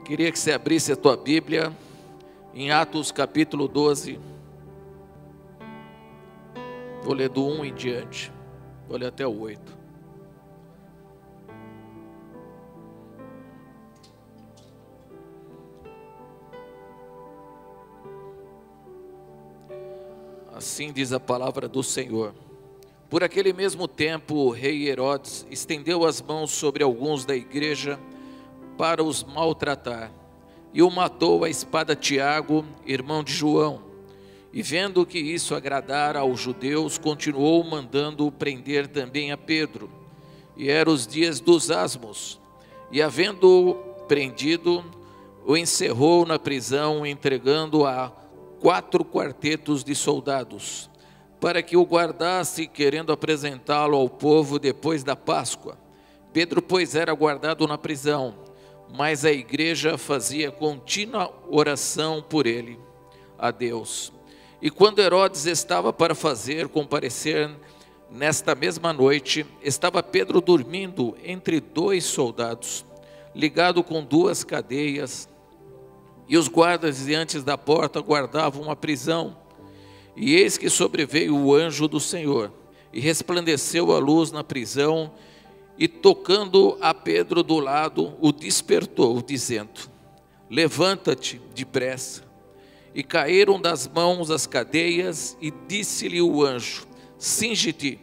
Queria que você abrisse a tua Bíblia em Atos capítulo 12. Vou ler do 1 em diante. Vou ler até o 8. Assim diz a palavra do Senhor. Por aquele mesmo tempo, o rei Herodes estendeu as mãos sobre alguns da igreja para os maltratar, e o matou a espada Tiago, irmão de João. E vendo que isso agradara aos judeus, continuou mandando prender também a Pedro. E eram os dias dos asmos, e havendo-o prendido, o encerrou na prisão, entregando a 4 quartetos de soldados, para que o guardasse, querendo apresentá-lo ao povo depois da Páscoa. Pedro, pois, era guardado na prisão, mas a igreja fazia contínua oração por ele, a Deus. E quando Herodes estava para fazer comparecer nesta mesma noite, estava Pedro dormindo entre 2 soldados, ligado com 2 cadeias, e os guardas diante da porta guardavam a prisão. E eis que sobreveio o anjo do Senhor, e resplandeceu a luz na prisão, e tocando a Pedro do lado, o despertou, dizendo: levanta-te depressa. E caíram das mãos as cadeias, e disse-lhe o anjo: cinge-te,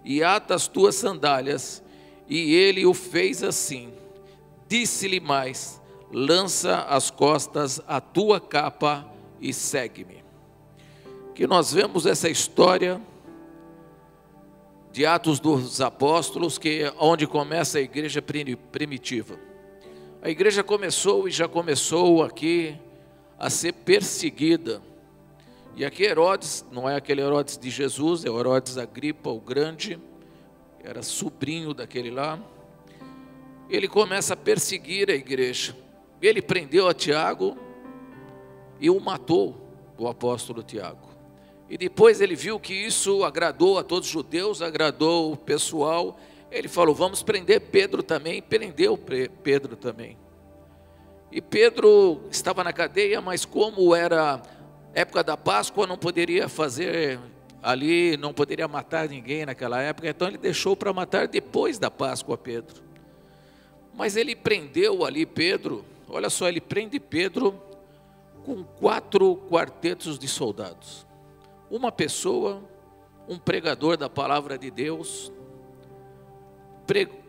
e ata as tuas sandálias. E ele o fez assim. Disse-lhe mais: lança às costas a tua capa e segue-me. Que nós vemos essa história de Atos dos Apóstolos, que é onde começa a igreja primitiva. A igreja começou e já começou aqui a ser perseguida. E aqui Herodes, não é aquele Herodes de Jesus, é o Herodes Agripa o Grande, era sobrinho daquele lá. Ele começa a perseguir a igreja. Ele prendeu a Tiago e o matou, o apóstolo Tiago. E depois ele viu que isso agradou a todos os judeus, agradou o pessoal. Ele falou: vamos prender Pedro também. E prendeu Pedro também. E Pedro estava na cadeia, mas como era época da Páscoa, não poderia fazer ali, não poderia matar ninguém naquela época. Então ele deixou para matar depois da Páscoa Pedro. Mas ele prendeu ali Pedro. Olha só, ele prende Pedro com 4 quartetos de soldados. Uma pessoa, um pregador da palavra de Deus,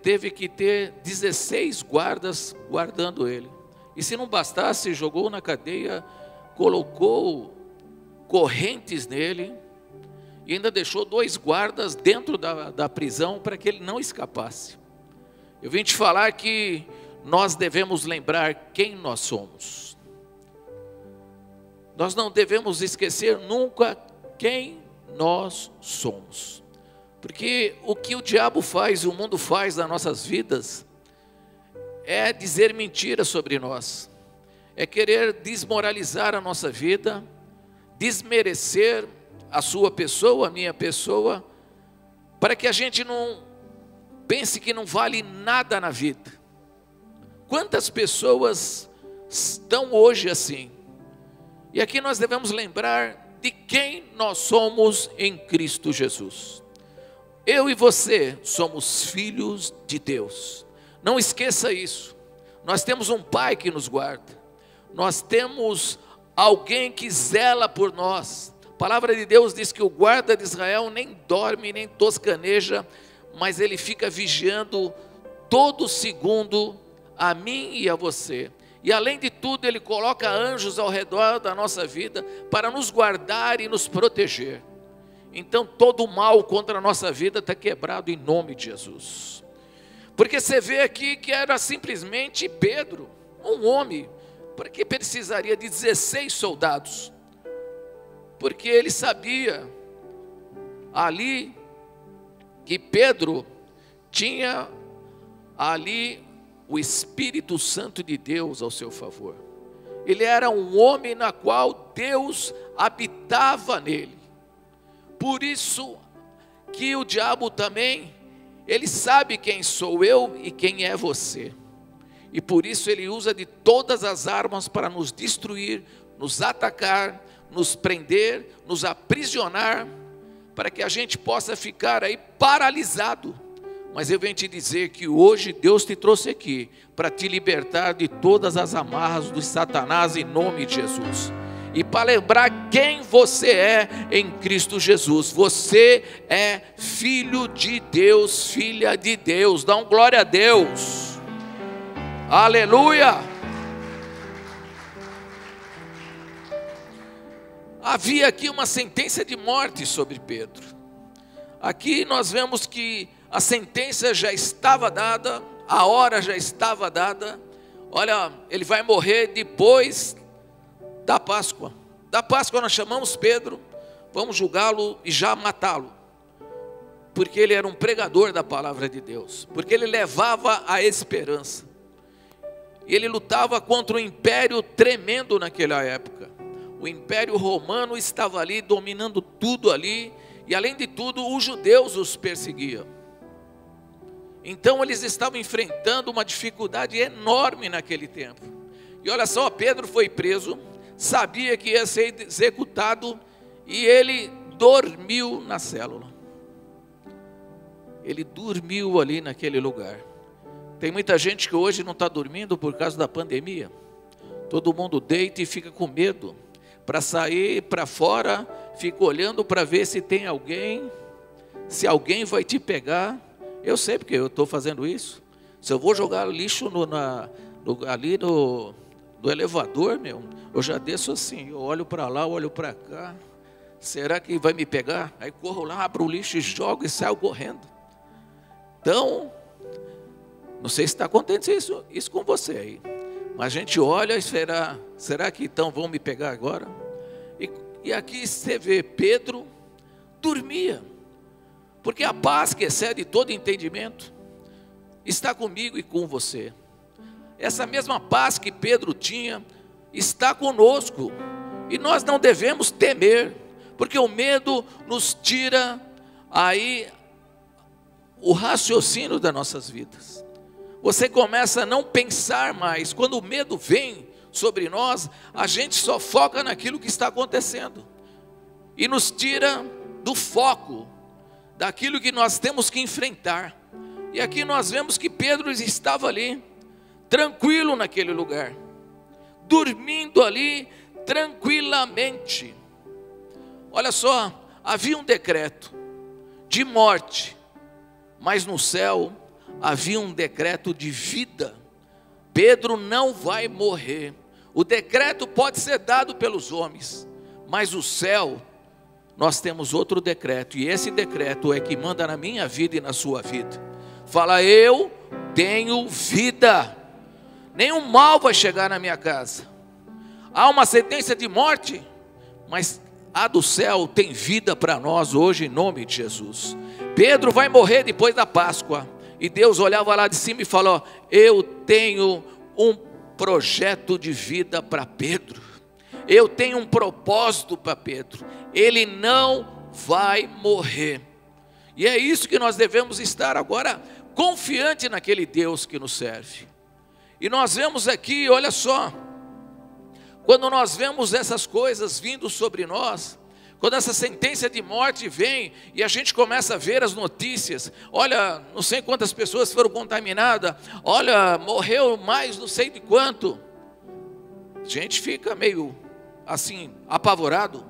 teve que ter 16 guardas guardando ele. E se não bastasse, jogou na cadeia, colocou correntes nele, e ainda deixou 2 guardas dentro da prisão para que ele não escapasse. Eu vim te falar que nós devemos lembrar quem nós somos. Nós não devemos esquecer nunca quem nós somos. Porque o que o diabo faz, o mundo faz nas nossas vidas, é dizer mentiras sobre nós. É querer desmoralizar a nossa vida, desmerecer a sua pessoa, a minha pessoa, para que a gente não pense que não vale nada na vida. Quantas pessoas estão hoje assim? E aqui nós devemos lembrar de quem nós somos em Cristo Jesus. Eu e você somos filhos de Deus. Não esqueça isso. Nós temos um Pai que nos guarda. Nós temos alguém que zela por nós. A palavra de Deus diz que o guarda de Israel nem dorme, nem toscaneja, mas ele fica vigiando todo segundo a mim e a você. E além de tudo, ele coloca anjos ao redor da nossa vida para nos guardar e nos proteger. Então todo o mal contra a nossa vida está quebrado em nome de Jesus. Porque você vê aqui que era simplesmente Pedro, um homem, para que precisaria de 16 soldados? Porque ele sabia ali que Pedro tinha ali o Espírito Santo de Deus ao seu favor. Ele era um homem na qual Deus habitava nele. Por isso que o diabo também, ele sabe quem sou eu e quem é você. e por isso ele usa de todas as armas para nos destruir, nos atacar, nos prender, nos aprisionar, para que a gente possa ficar aí paralisado. Mas eu venho te dizer que hoje Deus te trouxe aqui para te libertar de todas as amarras de Satanás em nome de Jesus. E para lembrar quem você é em Cristo Jesus. Você é filho de Deus, filha de Deus. Dá um glória a Deus. Aleluia. Havia aqui uma sentença de morte sobre Pedro. Aqui nós vemos que a sentença já estava dada, a hora já estava dada. Olha, ele vai morrer depois da Páscoa. Da Páscoa nós chamamos Pedro, vamos julgá-lo e já matá-lo. Porque ele era um pregador da palavra de Deus. Porque ele levava a esperança. Ele lutava contra um império tremendo naquela época. O império romano estava ali, dominando tudo ali. E além de tudo, os judeus os perseguiam. Então eles estavam enfrentando uma dificuldade enorme naquele tempo. E olha só, Pedro foi preso, sabia que ia ser executado, e ele dormiu na célula. Ele dormiu ali naquele lugar. Tem muita gente que hoje não está dormindo por causa da pandemia. Todo mundo deita e fica com medo. Para sair para fora, fica olhando para ver se tem alguém, se alguém vai te pegar. Eu sei porque eu estou fazendo isso. Se eu vou jogar lixo ali no elevador, eu já desço assim, eu olho para lá, olho para cá. Será que vai me pegar? Aí corro lá, abro o lixo e jogo e saio correndo. Então, não sei se está acontecendo isso com você aí. Mas a gente olha e será que então vão me pegar agora? E aqui você vê, Pedro dormia. Porque a paz que excede todo entendimento está comigo e com você. Essa mesma paz que Pedro tinha está conosco. E nós não devemos temer, porque o medo nos tira aí o raciocínio das nossas vidas. Você começa a não pensar mais. Quando o medo vem sobre nós, a gente só foca naquilo que está acontecendo. E nos tira do foco daquilo que nós temos que enfrentar. E aqui nós vemos que Pedro estava ali, tranquilo naquele lugar, dormindo ali tranquilamente. Olha só, havia um decreto de morte, mas no céu havia um decreto de vida. Pedro não vai morrer. O decreto pode ser dado pelos homens, mas o céu, nós temos outro decreto, e esse decreto é que manda na minha vida e na sua vida. Fala, eu tenho vida, nenhum mal vai chegar na minha casa. Há uma sentença de morte, mas a do céu tem vida para nós hoje em nome de Jesus. Pedro vai morrer depois da Páscoa, e Deus olhava lá de cima e falou, eu tenho um projeto de vida para Pedro. Eu tenho um propósito para Pedro. Ele não vai morrer. E é isso que nós devemos estar agora, confiante naquele Deus que nos serve. E nós vemos aqui, olha só, quando nós vemos essas coisas vindo sobre nós, quando essa sentença de morte vem e a gente começa a ver as notícias, olha, não sei quantas pessoas foram contaminadas, olha, morreu mais não sei de quanto, a gente fica meio assim, apavorado.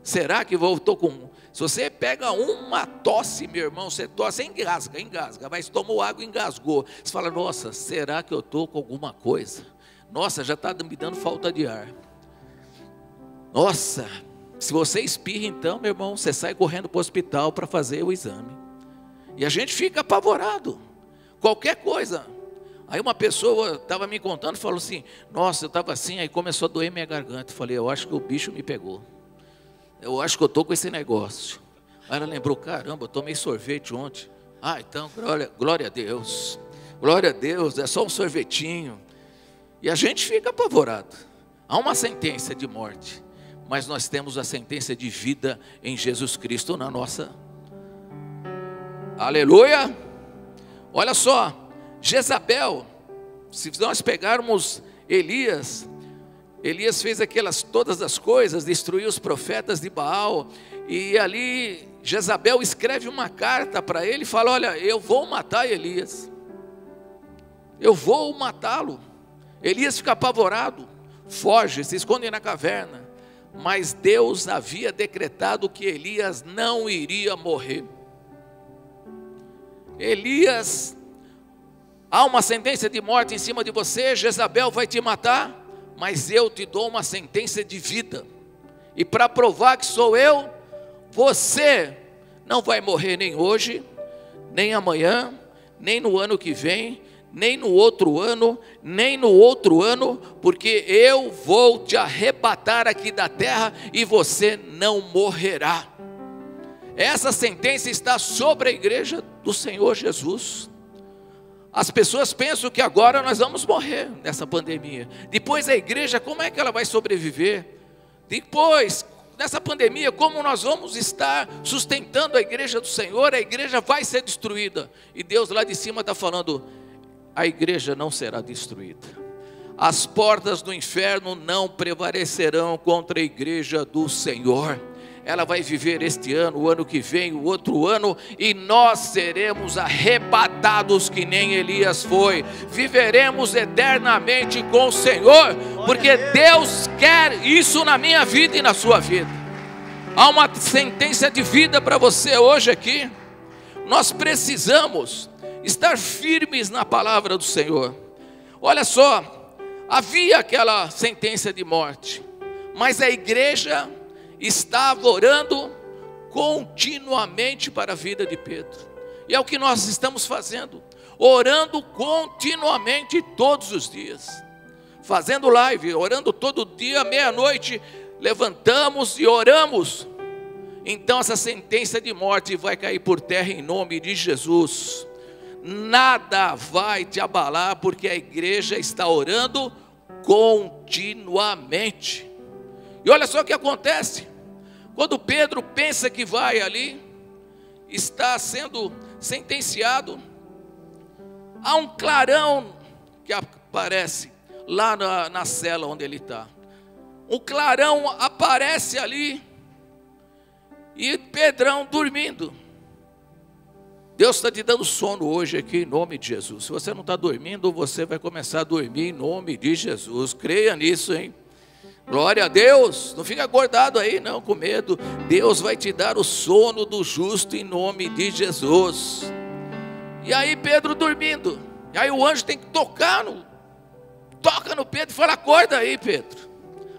Será que voltou com... Se você pega uma tosse, meu irmão, você tosse, engasga, mas tomou água e engasgou. Você fala, nossa, será que eu estou com alguma coisa? Nossa, já está me dando falta de ar. Nossa, se você espirra então, meu irmão, você sai correndo para o hospital para fazer o exame. E a gente fica apavorado. Qualquer coisa. Aí uma pessoa estava me contando, falou assim, nossa, eu estava assim, aí começou a doer minha garganta. Eu falei, eu acho que o bicho me pegou. Eu acho que eu estou com esse negócio. Aí ela lembrou, caramba, eu tomei sorvete ontem. Ah, então, glória a Deus. Glória a Deus, é só um sorvetinho. E a gente fica apavorado. Há uma sentença de morte, mas nós temos a sentença de vida em Jesus Cristo na nossa. Aleluia! Olha só, Jezabel, se nós pegarmos Elias fez todas as coisas, destruiu os profetas de Baal, e ali Jezabel escreve uma carta para ele e fala: olha, eu vou matar Elias, eu vou matá-lo. Elias fica apavorado, foge, se esconde na caverna, mas Deus havia decretado que Elias não iria morrer. Elias, há uma sentença de morte em cima de você, Jezabel vai te matar, mas eu te dou uma sentença de vida, e para provar que sou eu, você não vai morrer nem hoje, nem amanhã, nem no ano que vem, nem no outro ano, nem no outro ano, porque eu vou te arrebatar aqui da terra e você não morrerá. Essa sentença está sobre a igreja do Senhor Jesus. As pessoas pensam que agora nós vamos morrer nessa pandemia. Depois a igreja, como é que ela vai sobreviver? Depois, nessa pandemia, como nós vamos estar sustentando a igreja do Senhor? A igreja vai ser destruída. E Deus lá de cima está falando: a igreja não será destruída. As portas do inferno não prevalecerão contra a igreja do Senhor. Ela vai viver este ano, o ano que vem, o outro ano, e nós seremos arrebatados que nem Elias foi. Viveremos eternamente com o Senhor, porque Deus quer isso na minha vida e na sua vida. Há uma sentença de vida para você hoje aqui. Nós precisamos estar firmes na palavra do Senhor. Olha só, havia aquela sentença de morte, mas a igreja estava orando continuamente para a vida de Pedro. E é o que nós estamos fazendo, orando continuamente todos os dias, fazendo live, orando todo dia, meia-noite, levantamos e oramos. Então essa sentença de morte vai cair por terra em nome de Jesus. Nada vai te abalar, porque a igreja está orando continuamente. E olha só o que acontece, quando Pedro pensa que vai ali, está sendo sentenciado, há um clarão que aparece lá na cela onde ele está. Um clarão aparece ali, e Pedrão dormindo. Deus está te dando sono hoje aqui em nome de Jesus. Se você não está dormindo, você vai começar a dormir em nome de Jesus. Creia nisso, hein? Glória a Deus. Não fica acordado aí não, com medo. Deus vai te dar o sono do justo em nome de Jesus. E aí Pedro dormindo, e aí o anjo tem que toca no Pedro e fala: acorda aí, Pedro.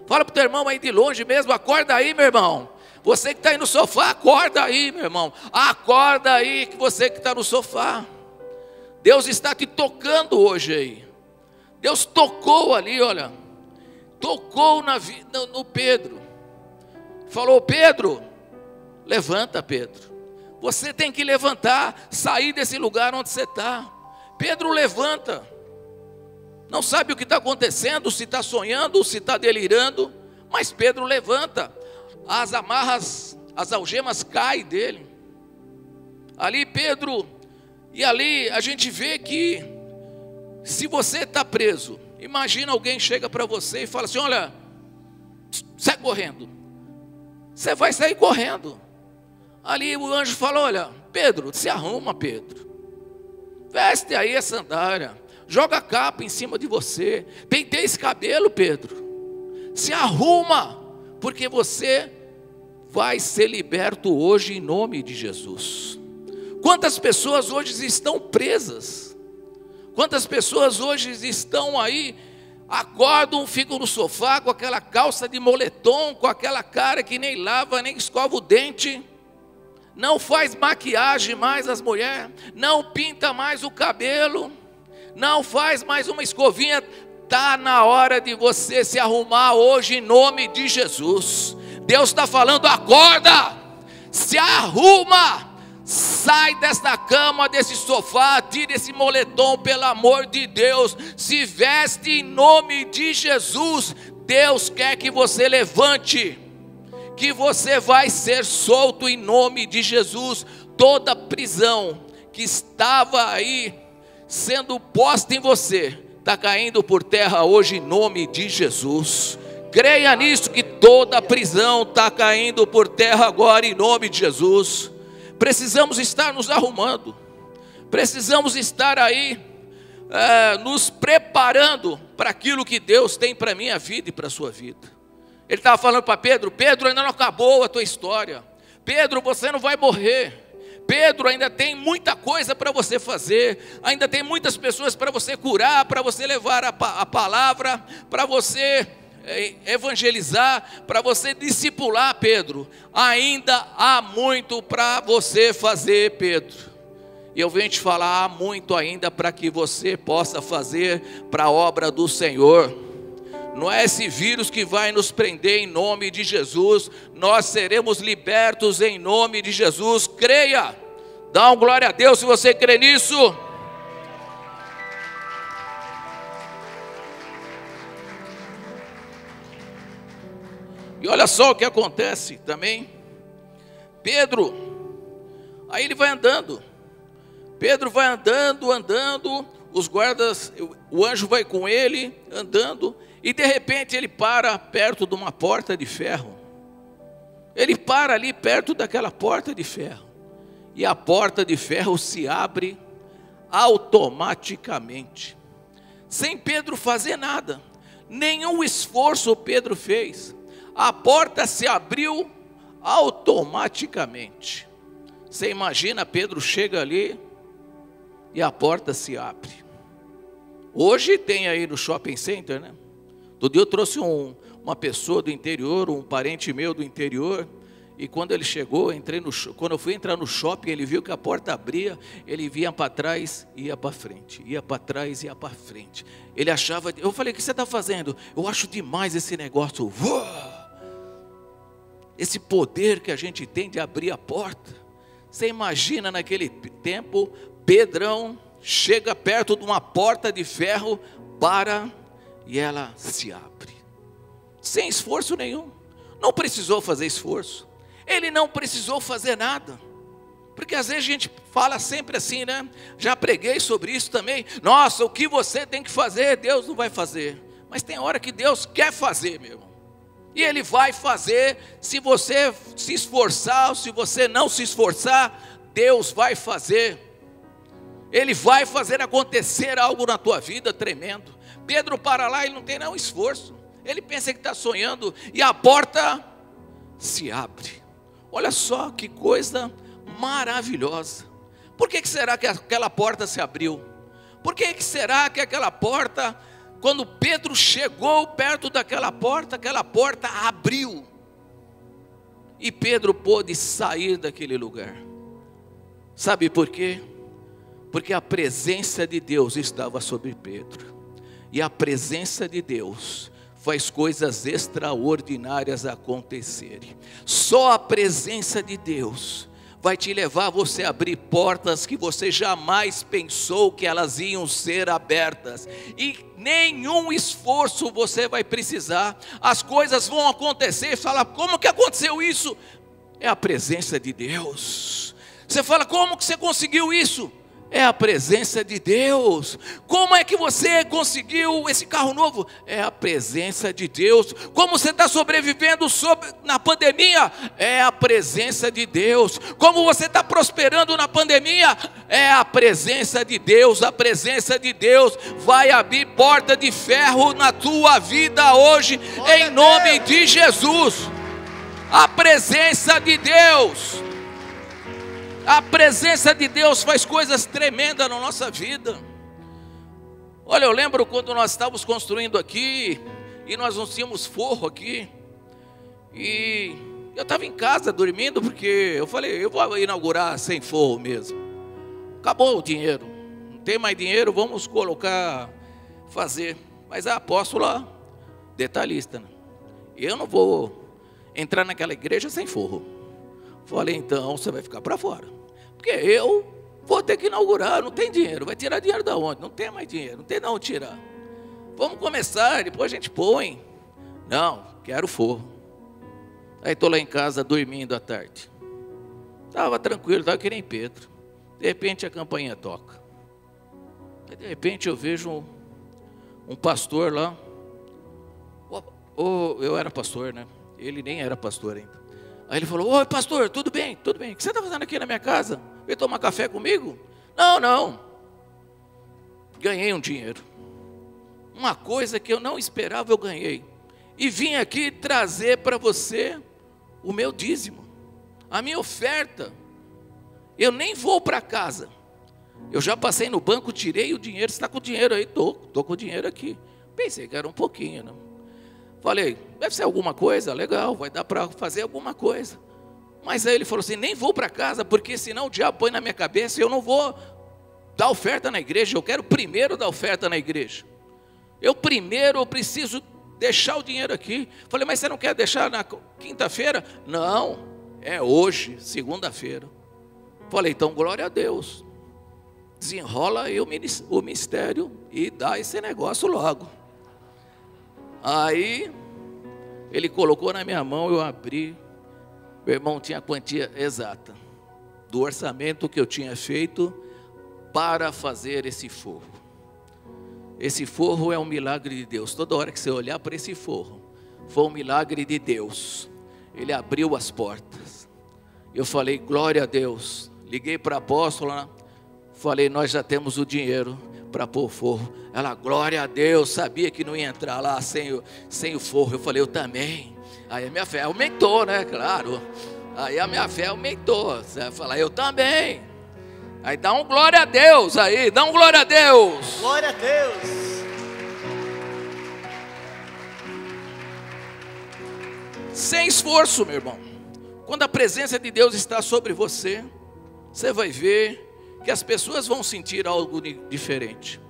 Fala para o teu irmão aí de longe mesmo: acorda aí, meu irmão. Você que está aí no sofá, acorda aí, meu irmão. Acorda aí, que você que está no sofá. Deus está te tocando hoje aí. Deus tocou ali, olha. Tocou no Pedro. Falou: Pedro, levanta, Pedro. Você tem que levantar, sair desse lugar onde você está. Pedro levanta. Não sabe o que está acontecendo, se está sonhando, se está delirando. Mas Pedro levanta. As amarras, as algemas caem dele. Ali Pedro, e ali a gente vê que, se você está preso, imagina alguém chega para você e fala assim: olha, sai correndo. Você vai sair correndo. Ali o anjo fala: olha, Pedro, se arruma, Pedro. Veste aí a sandália, joga a capa em cima de você, penteia esse cabelo, Pedro. Se arruma, porque você vai ser liberto hoje em nome de Jesus. Quantas pessoas hoje estão presas? Quantas pessoas hoje estão aí, acordam, ficam no sofá com aquela calça de moletom, com aquela cara que nem lava, nem escova o dente, não faz maquiagem mais as mulheres, não pinta mais o cabelo, não faz mais uma escovinha. Está na hora de você se arrumar hoje em nome de Jesus. Deus está falando: acorda, se arruma, sai desta cama, desse sofá, tira esse moletom, pelo amor de Deus, se veste em nome de Jesus. Deus quer que você levante, que você vai ser solto em nome de Jesus. Toda prisão que estava aí sendo posta em você, está caindo por terra hoje em nome de Jesus. Creia nisso, que toda prisão está caindo por terra agora em nome de Jesus. Precisamos estar nos arrumando, precisamos estar aí nos preparando para aquilo que Deus tem para a minha vida e para a sua vida. Ele estava falando para Pedro: Pedro, ainda não acabou a tua história. Pedro, você não vai morrer. Pedro, ainda tem muita coisa para você fazer, ainda tem muitas pessoas para você curar, para você levar a palavra, para você evangelizar, para você discipular, Pedro. Ainda há muito para você fazer, Pedro. E eu venho te falar, há muito ainda para que você possa fazer para a obra do Senhor. Não é esse vírus que vai nos prender em nome de Jesus. Nós seremos libertos em nome de Jesus. Creia. Dá um glória a Deus se você crê nisso. E olha só o que acontece também. Pedro, aí ele vai andando. Pedro vai andando. Os guardas, o anjo vai com ele, andando. E de repente ele para perto de uma porta de ferro. Ele para ali perto daquela porta de ferro. E a porta de ferro se abre automaticamente. Sem Pedro fazer nada. Nenhum esforço Pedro fez. A porta se abriu automaticamente. Você imagina, Pedro chega ali e a porta se abre. Hoje tem aí no shopping center, né? Todo dia eu trouxe uma pessoa do interior, um parente meu do interior, e quando ele chegou, quando eu fui entrar no shopping, ele viu que a porta abria, ele vinha para trás, ia para frente, ia para trás, ia para frente. Ele achava, eu falei: o que você está fazendo? Eu acho demais esse negócio, esse poder que a gente tem de abrir a porta. Você imagina naquele tempo, Pedrão chega perto de uma porta de ferro, e ela se abre, sem esforço nenhum. Não precisou fazer esforço, ele não precisou fazer nada. Porque às vezes a gente fala sempre assim, né? Já preguei sobre isso também. Nossa, o que você tem que fazer, Deus não vai fazer. Mas tem hora que Deus quer fazer, meu irmão. E Ele vai fazer, se você se esforçar, ou se você não se esforçar, Deus vai fazer. Ele vai fazer acontecer algo na tua vida tremendo. Pedro para lá, ele não tem nenhum esforço. Ele pensa que está sonhando e a porta se abre. Olha só que coisa maravilhosa. Por que será que aquela porta se abriu? Por que será que aquela porta, quando Pedro chegou perto daquela porta, aquela porta abriu? E Pedro pôde sair daquele lugar. Sabe por quê? Porque a presença de Deus estava sobre Pedro. E a presença de Deus faz coisas extraordinárias acontecerem. Só a presença de Deus vai te levar a você abrir portas que você jamais pensou que elas iam ser abertas. E nenhum esforço você vai precisar. As coisas vão acontecer e fala: como que aconteceu isso? É a presença de Deus. Você fala: como que você conseguiu isso? É a presença de Deus. Como é que você conseguiu esse carro novo? É a presença de Deus. Como você está sobrevivendo na pandemia? É a presença de Deus. Como você está prosperando na pandemia? É a presença de Deus. A presença de Deus vai abrir porta de ferro na tua vida hoje, em nome de Jesus. A presença de Deus. A presença de Deus faz coisas tremendas na nossa vida. Olha, eu lembro quando nós estávamos construindo aqui, e nós não tínhamos forro aqui, e eu estava em casa dormindo, porque eu falei: eu vou inaugurar sem forro mesmo. Acabou o dinheiro, não tem mais dinheiro, vamos fazer. Mas a apóstola, detalhista, né? Eu não vou entrar naquela igreja sem forro. Falei: então você vai ficar para fora. Porque eu vou ter que inaugurar, não tem dinheiro. Vai tirar dinheiro de onde? Não tem mais dinheiro, não tem de onde tirar. Vamos começar, depois a gente põe. Não, quero forro. Aí estou lá em casa dormindo à tarde. Estava tranquilo, estava que nem Pedro. De repente a campainha toca. Aí, de repente eu vejo um pastor lá. Eu era pastor, né? Ele nem era pastor ainda. Aí ele falou: oi pastor, tudo bem, tudo bem. O que você está fazendo aqui na minha casa? Veio tomar café comigo? Não, não. Ganhei um dinheiro. Uma coisa que eu não esperava, eu ganhei. E vim aqui trazer para você o meu dízimo, a minha oferta. Eu nem vou para casa. Eu já passei no banco, tirei o dinheiro. Você está com o dinheiro aí? Estou com o dinheiro aqui. Pensei que era um pouquinho, não? Falei, deve ser alguma coisa, legal, vai dar para fazer alguma coisa. Mas aí ele falou assim, nem vou para casa, porque senão o diabo põe na minha cabeça e eu não vou dar oferta na igreja, eu quero primeiro dar oferta na igreja. Eu preciso deixar o dinheiro aqui. Falei, mas você não quer deixar na quinta-feira? Não, é hoje, segunda-feira. Falei, então glória a Deus. Desenrola aí o mistério e dá esse negócio logo. Aí, ele colocou na minha mão, eu abri. Meu irmão tinha a quantia exata do orçamento que eu tinha feito para fazer esse forro. Esse forro é um milagre de Deus. Toda hora que você olhar para esse forro, foi um milagre de Deus. Ele abriu as portas. Eu falei, glória a Deus. Liguei para a apóstola, falei, nós já temos o dinheiro para pôr o forro. Ela, glória a Deus, sabia que não ia entrar lá sem o forro. Eu falei, eu também. Aí a minha fé aumentou, né? Claro. Aí a minha fé aumentou. Você vai falar, eu também. Aí dá um glória a Deus aí, dá um glória a Deus. Glória a Deus. Sem esforço, meu irmão. Quando a presença de Deus está sobre você, você vai ver que as pessoas vão sentir algo diferente.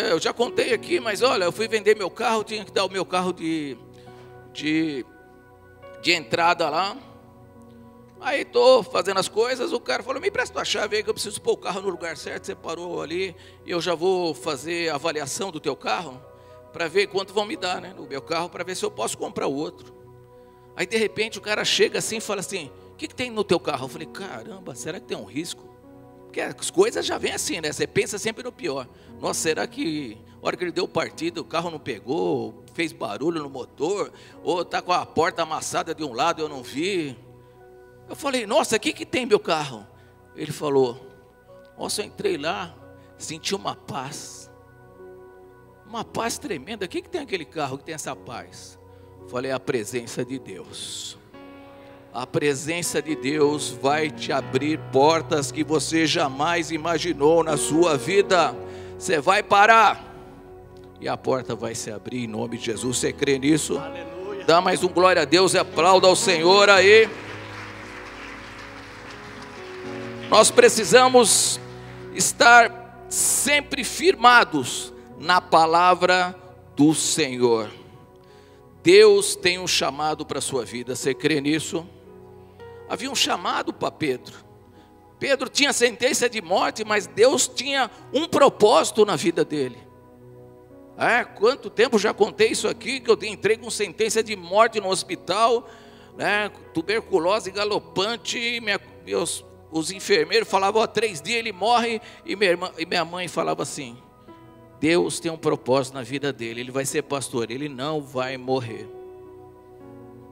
Eu já contei aqui, mas olha, eu fui vender meu carro, tinha que dar o meu carro de entrada lá. Aí estou fazendo as coisas, o cara falou, me empresta a chave aí que eu preciso pôr o carro no lugar certo. Você parou ali e eu já vou fazer a avaliação do teu carro para ver quanto vão me dar, né, no meu carro, para ver se eu posso comprar o outro. Aí de repente o cara chega assim e fala assim, o que tem no teu carro? Eu falei, caramba, será que tem um risco? Porque as coisas já vêm assim, né? Você pensa sempre no pior. Nossa, será que na hora que ele deu partida, o carro não pegou, fez barulho no motor, ou está com a porta amassada de um lado, eu não vi. Eu falei, nossa, o que tem meu carro? Ele falou, nossa, eu entrei lá, senti uma paz tremenda. O que tem aquele carro que tem essa paz? Eu falei, a presença de Deus. A presença de Deus vai te abrir portas que você jamais imaginou na sua vida. Você vai parar e a porta vai se abrir em nome de Jesus. Você crê nisso? Aleluia. Dá mais um glória a Deus e aplauda ao Senhor aí. Nós precisamos estar sempre firmados na palavra do Senhor. Deus tem um chamado para a sua vida. Você crê nisso? Havia um chamado para Pedro. Pedro tinha sentença de morte, mas Deus tinha um propósito na vida dele. Quanto tempo já contei isso aqui, que eu entrei com sentença de morte no hospital, né, tuberculose galopante, os enfermeiros falavam, 3 dias ele morre, e minha mãe falava assim, Deus tem um propósito na vida dele, ele vai ser pastor, ele não vai morrer.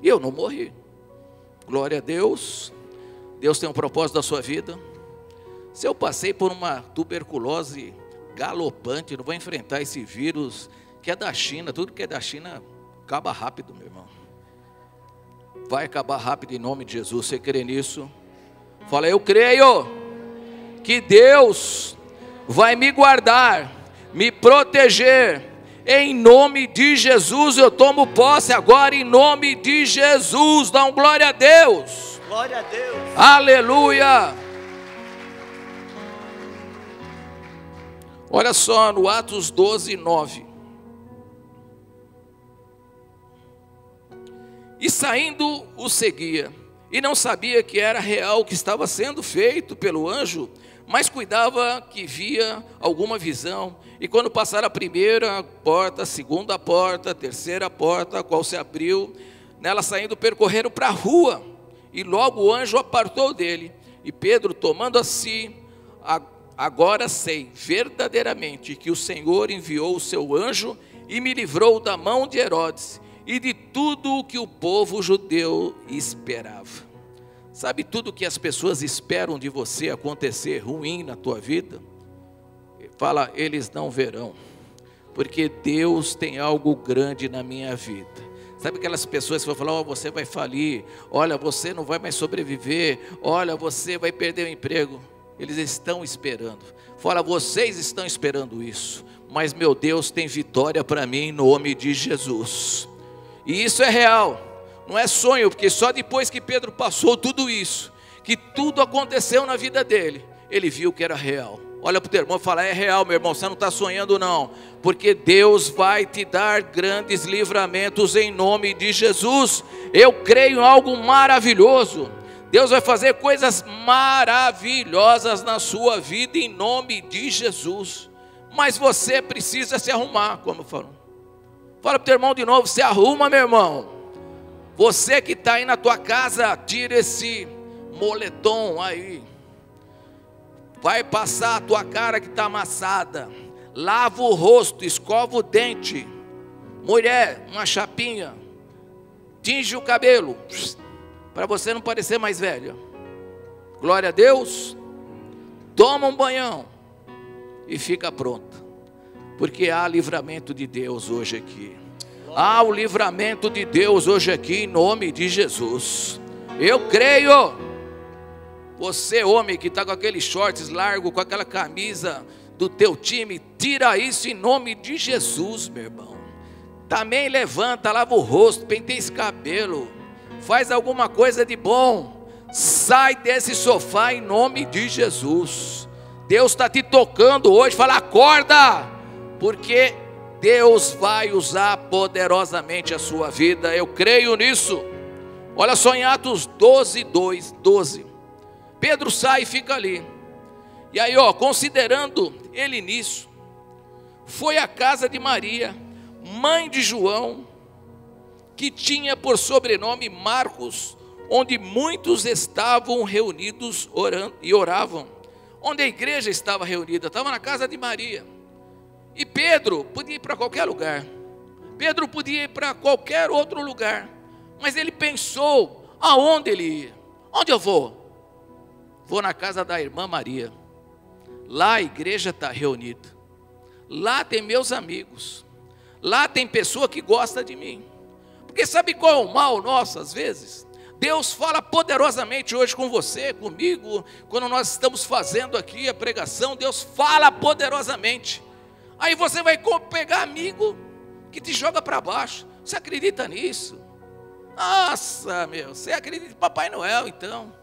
E eu não morri. Glória a Deus. Deus tem um propósito da sua vida. Se eu passei por uma tuberculose galopante, não vou enfrentar esse vírus que é da China. Tudo que é da China acaba rápido, meu irmão. Vai acabar rápido em nome de Jesus. Você crê nisso? Fala, eu creio que Deus vai me guardar, me proteger. Em nome de Jesus, eu tomo posse agora em nome de Jesus. Dá um glória a Deus. Glória a Deus. Aleluia. Olha só no Atos 12, 9. E saindo o seguia, e não sabia que era real o que estava sendo feito pelo anjo, mas cuidava que via alguma visão. E quando passaram a primeira porta, a segunda porta, a terceira porta, a qual se abriu, nela saindo percorreram para a rua, e logo o anjo apartou dele. E Pedro, tomando a si agora sei verdadeiramente que o Senhor enviou o seu anjo e me livrou da mão de Herodes e de tudo o que o povo judeu esperava. Sabe tudo que as pessoas esperam de você acontecer ruim na tua vida? Fala, eles não verão, porque Deus tem algo grande na minha vida. Sabe aquelas pessoas que vão falar, você vai falir, olha, você não vai mais sobreviver, olha, você vai perder o emprego. Eles estão esperando. Fala, vocês estão esperando isso, mas meu Deus tem vitória para mim em nome de Jesus. E isso é real, não é sonho, porque só depois que Pedro passou tudo isso, que tudo aconteceu na vida dele, ele viu que era real. Olha para o teu irmão e fala, é real, meu irmão, você não está sonhando não, porque Deus vai te dar grandes livramentos em nome de Jesus. Eu creio em algo maravilhoso. Deus vai fazer coisas maravilhosas na sua vida em nome de Jesus. Mas você precisa se arrumar, como eu falo. Fala para o teu irmão de novo, se arruma, meu irmão. Você que está aí na tua casa, tira esse moletom aí. Vai passar a tua cara que está amassada. Lava o rosto, escova o dente. Mulher, uma chapinha. Tinge o cabelo, para você não parecer mais velha. Glória a Deus. Toma um banhão e fica pronta, porque há livramento de Deus hoje aqui. Há o livramento de Deus hoje aqui em nome de Jesus. Eu creio. Você, homem, que está com aqueles shorts largos, com aquela camisa do teu time, tira isso em nome de Jesus, meu irmão. Também levanta, lava o rosto, penteia esse cabelo, faz alguma coisa de bom. Sai desse sofá em nome de Jesus. Deus está te tocando hoje, fala, acorda, porque Deus vai usar poderosamente a sua vida. Eu creio nisso. Olha só em Atos 12. Pedro sai e fica ali. E aí, considerando ele nisso, foi à casa de Maria, mãe de João, que tinha por sobrenome Marcos, onde muitos estavam reunidos orando e oravam. Onde a igreja estava reunida, estava na casa de Maria. E Pedro podia ir para qualquer lugar. Pedro podia ir para qualquer outro lugar. Mas ele pensou, aonde ele ia? Onde eu vou? Vou na casa da irmã Maria. Lá a igreja está reunida. Lá tem meus amigos. Lá tem pessoa que gosta de mim. Porque sabe qual é o mal nosso às vezes? Deus fala poderosamente hoje com você, comigo. Quando nós estamos fazendo aqui a pregação, Deus fala poderosamente. Aí você vai pegar amigo que te joga para baixo. Você acredita nisso? Nossa, você acredita em Papai Noel então?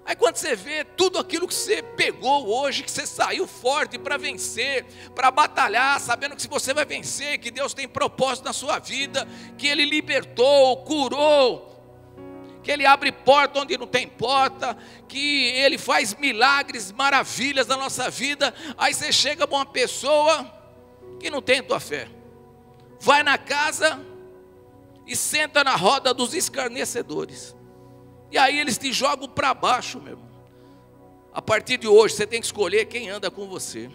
Aí quando você vê tudo aquilo que você pegou hoje, que você saiu forte para vencer, para batalhar, sabendo que se você vai vencer, que Deus tem propósito na sua vida, que Ele libertou, curou, que Ele abre porta onde não tem porta, que Ele faz milagres, maravilhas na nossa vida. Aí você chega para uma pessoa que não tem a tua fé, vai na casa e senta na roda dos escarnecedores. E aí eles te jogam para baixo, meu irmão. A partir de hoje você tem que escolher quem anda com você.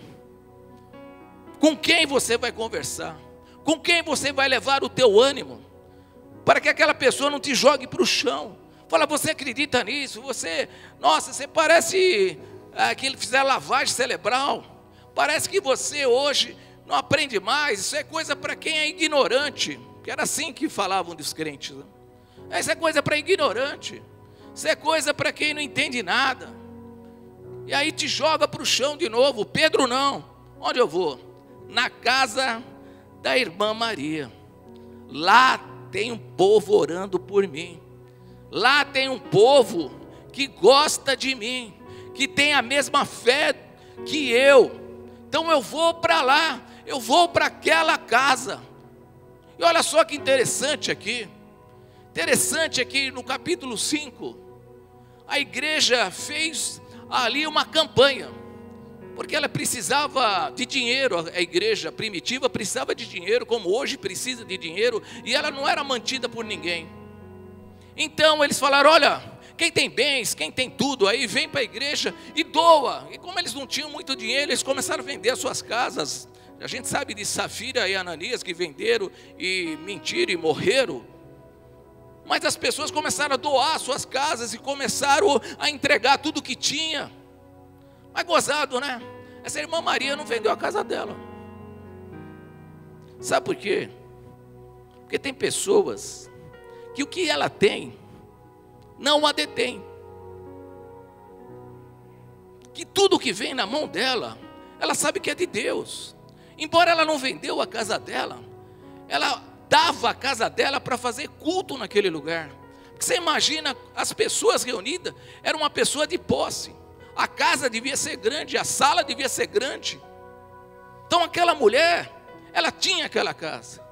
Com quem você vai conversar. Com quem você vai levar o teu ânimo. Para que aquela pessoa não te jogue para o chão. Fala, você acredita nisso? Você parece que ele fizer lavagem cerebral. Parece que você hoje não aprende mais. Isso é coisa para quem é ignorante. Que era assim que falavam dos crentes, né? Isso é coisa para ignorante. Isso é coisa para quem não entende nada. E aí te joga para o chão de novo. Pedro não. Onde eu vou? Na casa da irmã Maria. Lá tem um povo orando por mim. Lá tem um povo que gosta de mim, que tem a mesma fé que eu. Então eu vou para lá. Eu vou para aquela casa. E olha só que interessante aqui. Interessante aqui no capítulo 5. A igreja fez ali uma campanha, porque ela precisava de dinheiro. A igreja primitiva precisava de dinheiro, como hoje precisa de dinheiro, e ela não era mantida por ninguém. Então eles falaram, olha, Quem tem bens, quem tem tudo, aí vem para a igreja e doa. E como eles não tinham muito dinheiro, eles começaram a vender as suas casas. A gente sabe de Safira e Ananias que venderam e mentiram e morreram. Mas as pessoas começaram a doar suas casas e começaram a entregar tudo que tinha. Mas gozado, né? Essa irmã Maria não vendeu a casa dela. Sabe por quê? Porque tem pessoas que o que ela tem não a detém. Que tudo que vem na mão dela, ela sabe que é de Deus. Embora ela não vendeu a casa dela, ela dava a casa dela para fazer culto naquele lugar. Porque você imagina, as pessoas reunidas, era uma pessoa de posse. A casa devia ser grande, a sala devia ser grande. Então aquela mulher, ela tinha aquela casa.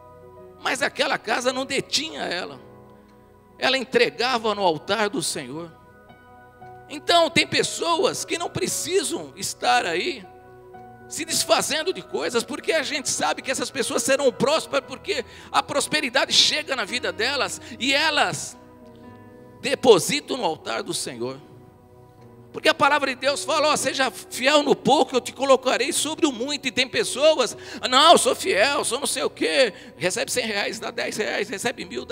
Mas aquela casa não detinha ela. Ela entregava no altar do Senhor. Então tem pessoas que não precisam estar aí se desfazendo de coisas, porque a gente sabe que essas pessoas serão prósperas, porque a prosperidade chega na vida delas, e elas depositam no altar do Senhor. Porque a palavra de Deus fala, ó, seja fiel no pouco, eu te colocarei sobre o muito. E tem pessoas, não, eu sou fiel, sou não sei o quê, recebe 100 reais, dá 10 reais, recebe 1.000,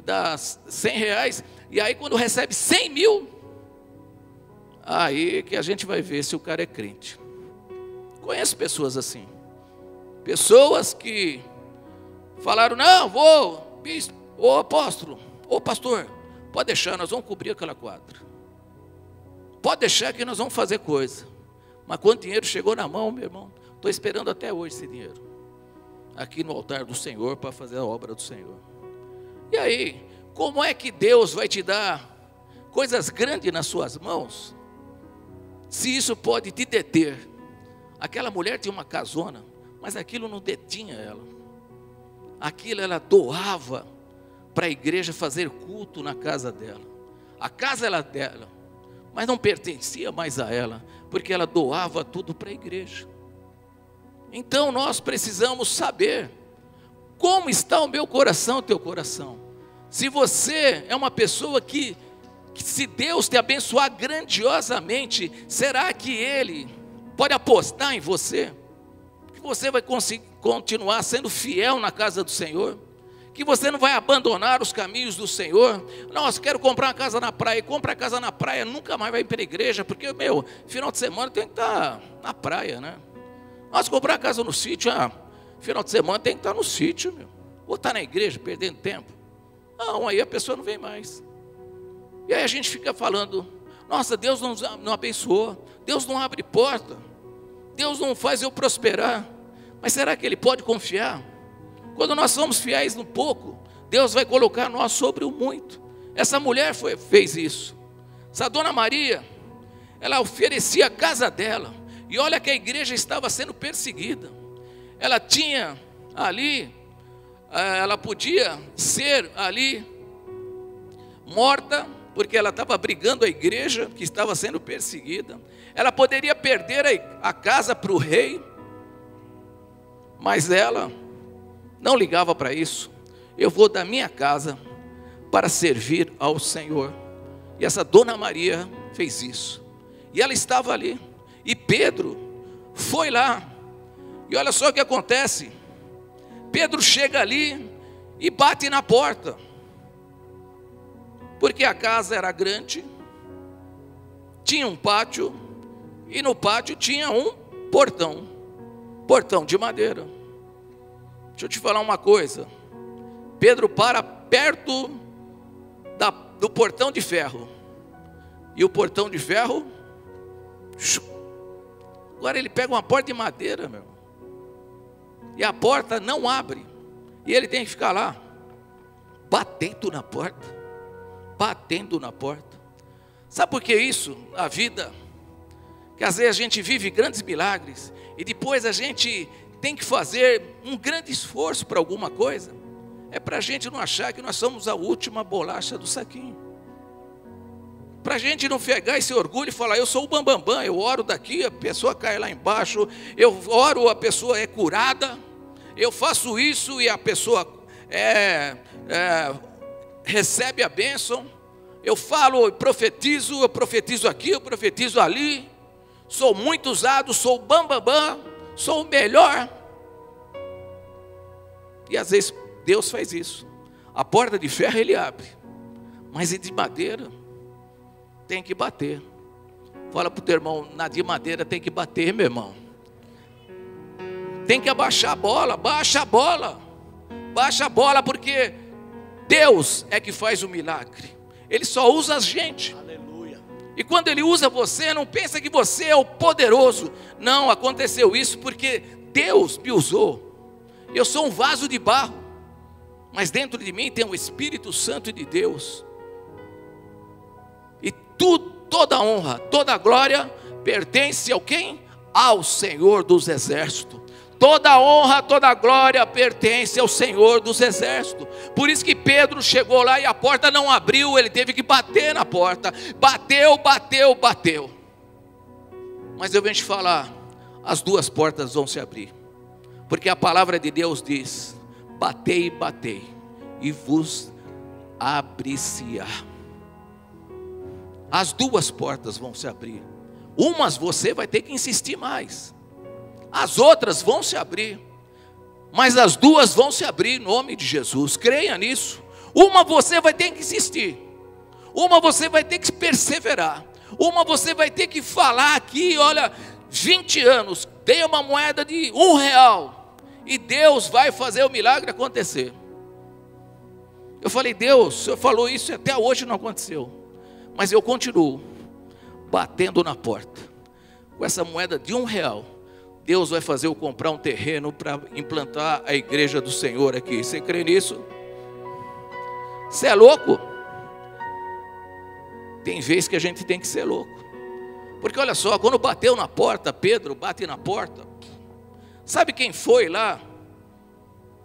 dá 100 reais, e aí quando recebe 100 mil, aí que a gente vai ver se o cara é crente. Conheço pessoas assim, pessoas que falaram, não, vou, bispo, ô apóstolo, ô pastor, pode deixar, nós vamos cobrir aquela quadra. Pode deixar que nós vamos fazer coisa. Mas quando o dinheiro chegou na mão, meu irmão, estou esperando até hoje esse dinheiro. Aqui no altar do Senhor, para fazer a obra do Senhor. E aí, como é que Deus vai te dar coisas grandes nas suas mãos, se isso pode te deter? Aquela mulher tinha uma casona, mas aquilo não detinha ela. Aquilo ela doava para a igreja fazer culto na casa dela. A casa era dela, mas não pertencia mais a ela, porque ela doava tudo para a igreja. Então nós precisamos saber como está o meu coração, o teu coração. Se você é uma pessoa que se Deus te abençoar grandiosamente, será que Ele pode apostar em você? Que você vai conseguir continuar sendo fiel na casa do Senhor? Que você não vai abandonar os caminhos do Senhor? Nossa, quero comprar uma casa na praia. Compra a casa na praia, nunca mais vai ir para a igreja, porque, final de semana tem que estar na praia, né? Nossa, comprar a casa no sítio, final de semana tem que estar no sítio, meu. Ou estar na igreja, perdendo tempo. Não, aí a pessoa não vem mais. E aí a gente fica falando, nossa, Deus não abençoou, Deus não abre porta, Deus não faz eu prosperar. Mas será que Ele pode confiar? Quando nós somos fiéis no pouco, Deus vai colocar nós sobre o muito. Essa mulher fez isso. Essa dona Maria, ela oferecia a casa dela. E olha que a igreja estava sendo perseguida. Ela tinha ali, ela podia ser ali morta, porque ela estava brigando a igreja que estava sendo perseguida. Ela poderia perder a casa para o rei, mas ela não ligava para isso. Eu vou da minha casa para servir ao Senhor. E essa dona Maria fez isso. E ela estava ali. E Pedro foi lá. E olha só o que acontece. Pedro chega ali e bate na porta. Porque a casa era grande, tinha um pátio, e no pátio tinha um portão de madeira. Deixa eu te falar uma coisa. Pedro para perto do portão de ferro. E o portão de ferro, agora ele pega uma porta de madeira, meu. E a porta não abre. E ele tem que ficar lá, batendo na porta. Batendo na porta. Sabe por que isso? A vida, que às vezes a gente vive grandes milagres, e depois a gente tem que fazer um grande esforço para alguma coisa, é para a gente não achar que nós somos a última bolacha do saquinho, para a gente não pegar esse orgulho e falar, eu sou o bambambam, eu oro daqui, a pessoa cai lá embaixo, eu oro, a pessoa é curada, eu faço isso e a pessoa recebe a bênção. eu falo, eu profetizo aqui, eu profetizo ali, sou muito usado, sou o bambambam, sou o melhor. E às vezes Deus faz isso. A porta de ferro Ele abre, mas de madeira tem que bater. Fala para o teu irmão, na de madeira tem que bater, meu irmão. Tem que abaixar a bola, baixa a bola. Baixa a bola, porque Deus é que faz o milagre. Ele só usa a gente. Aleluia. E quando Ele usa você, não pensa que você é o poderoso. Não, aconteceu isso porque Deus me usou. Eu sou um vaso de barro, mas dentro de mim tem o Espírito Santo de Deus. E toda honra, toda glória pertence ao quem? Ao Senhor dos Exércitos. Toda honra, toda glória pertence ao Senhor dos Exércitos. Por isso que Pedro chegou lá e a porta não abriu, ele teve que bater na porta. Bateu. Mas eu venho te falar, as duas portas vão se abrir. Porque a palavra de Deus diz: batei, e vos abrir-se-á. As duas portas vão se abrir. Umas você vai ter que insistir mais. As outras vão se abrir. Mas as duas vão se abrir em nome de Jesus. Creia nisso. Uma você vai ter que insistir. Uma você vai ter que perseverar. Uma você vai ter que falar aqui, olha, 20 anos, dei uma moeda de R$1. E Deus vai fazer o milagre acontecer. Eu falei, Deus, o Senhor falou isso e até hoje não aconteceu. Mas eu continuo batendo na porta. Com essa moeda de R$1, Deus vai fazer eu comprar um terreno para implantar a igreja do Senhor aqui. Você crê nisso? Você é louco? Tem vezes que a gente tem que ser louco. Porque olha só, quando bateu na porta, Pedro bate na porta. Sabe quem foi lá?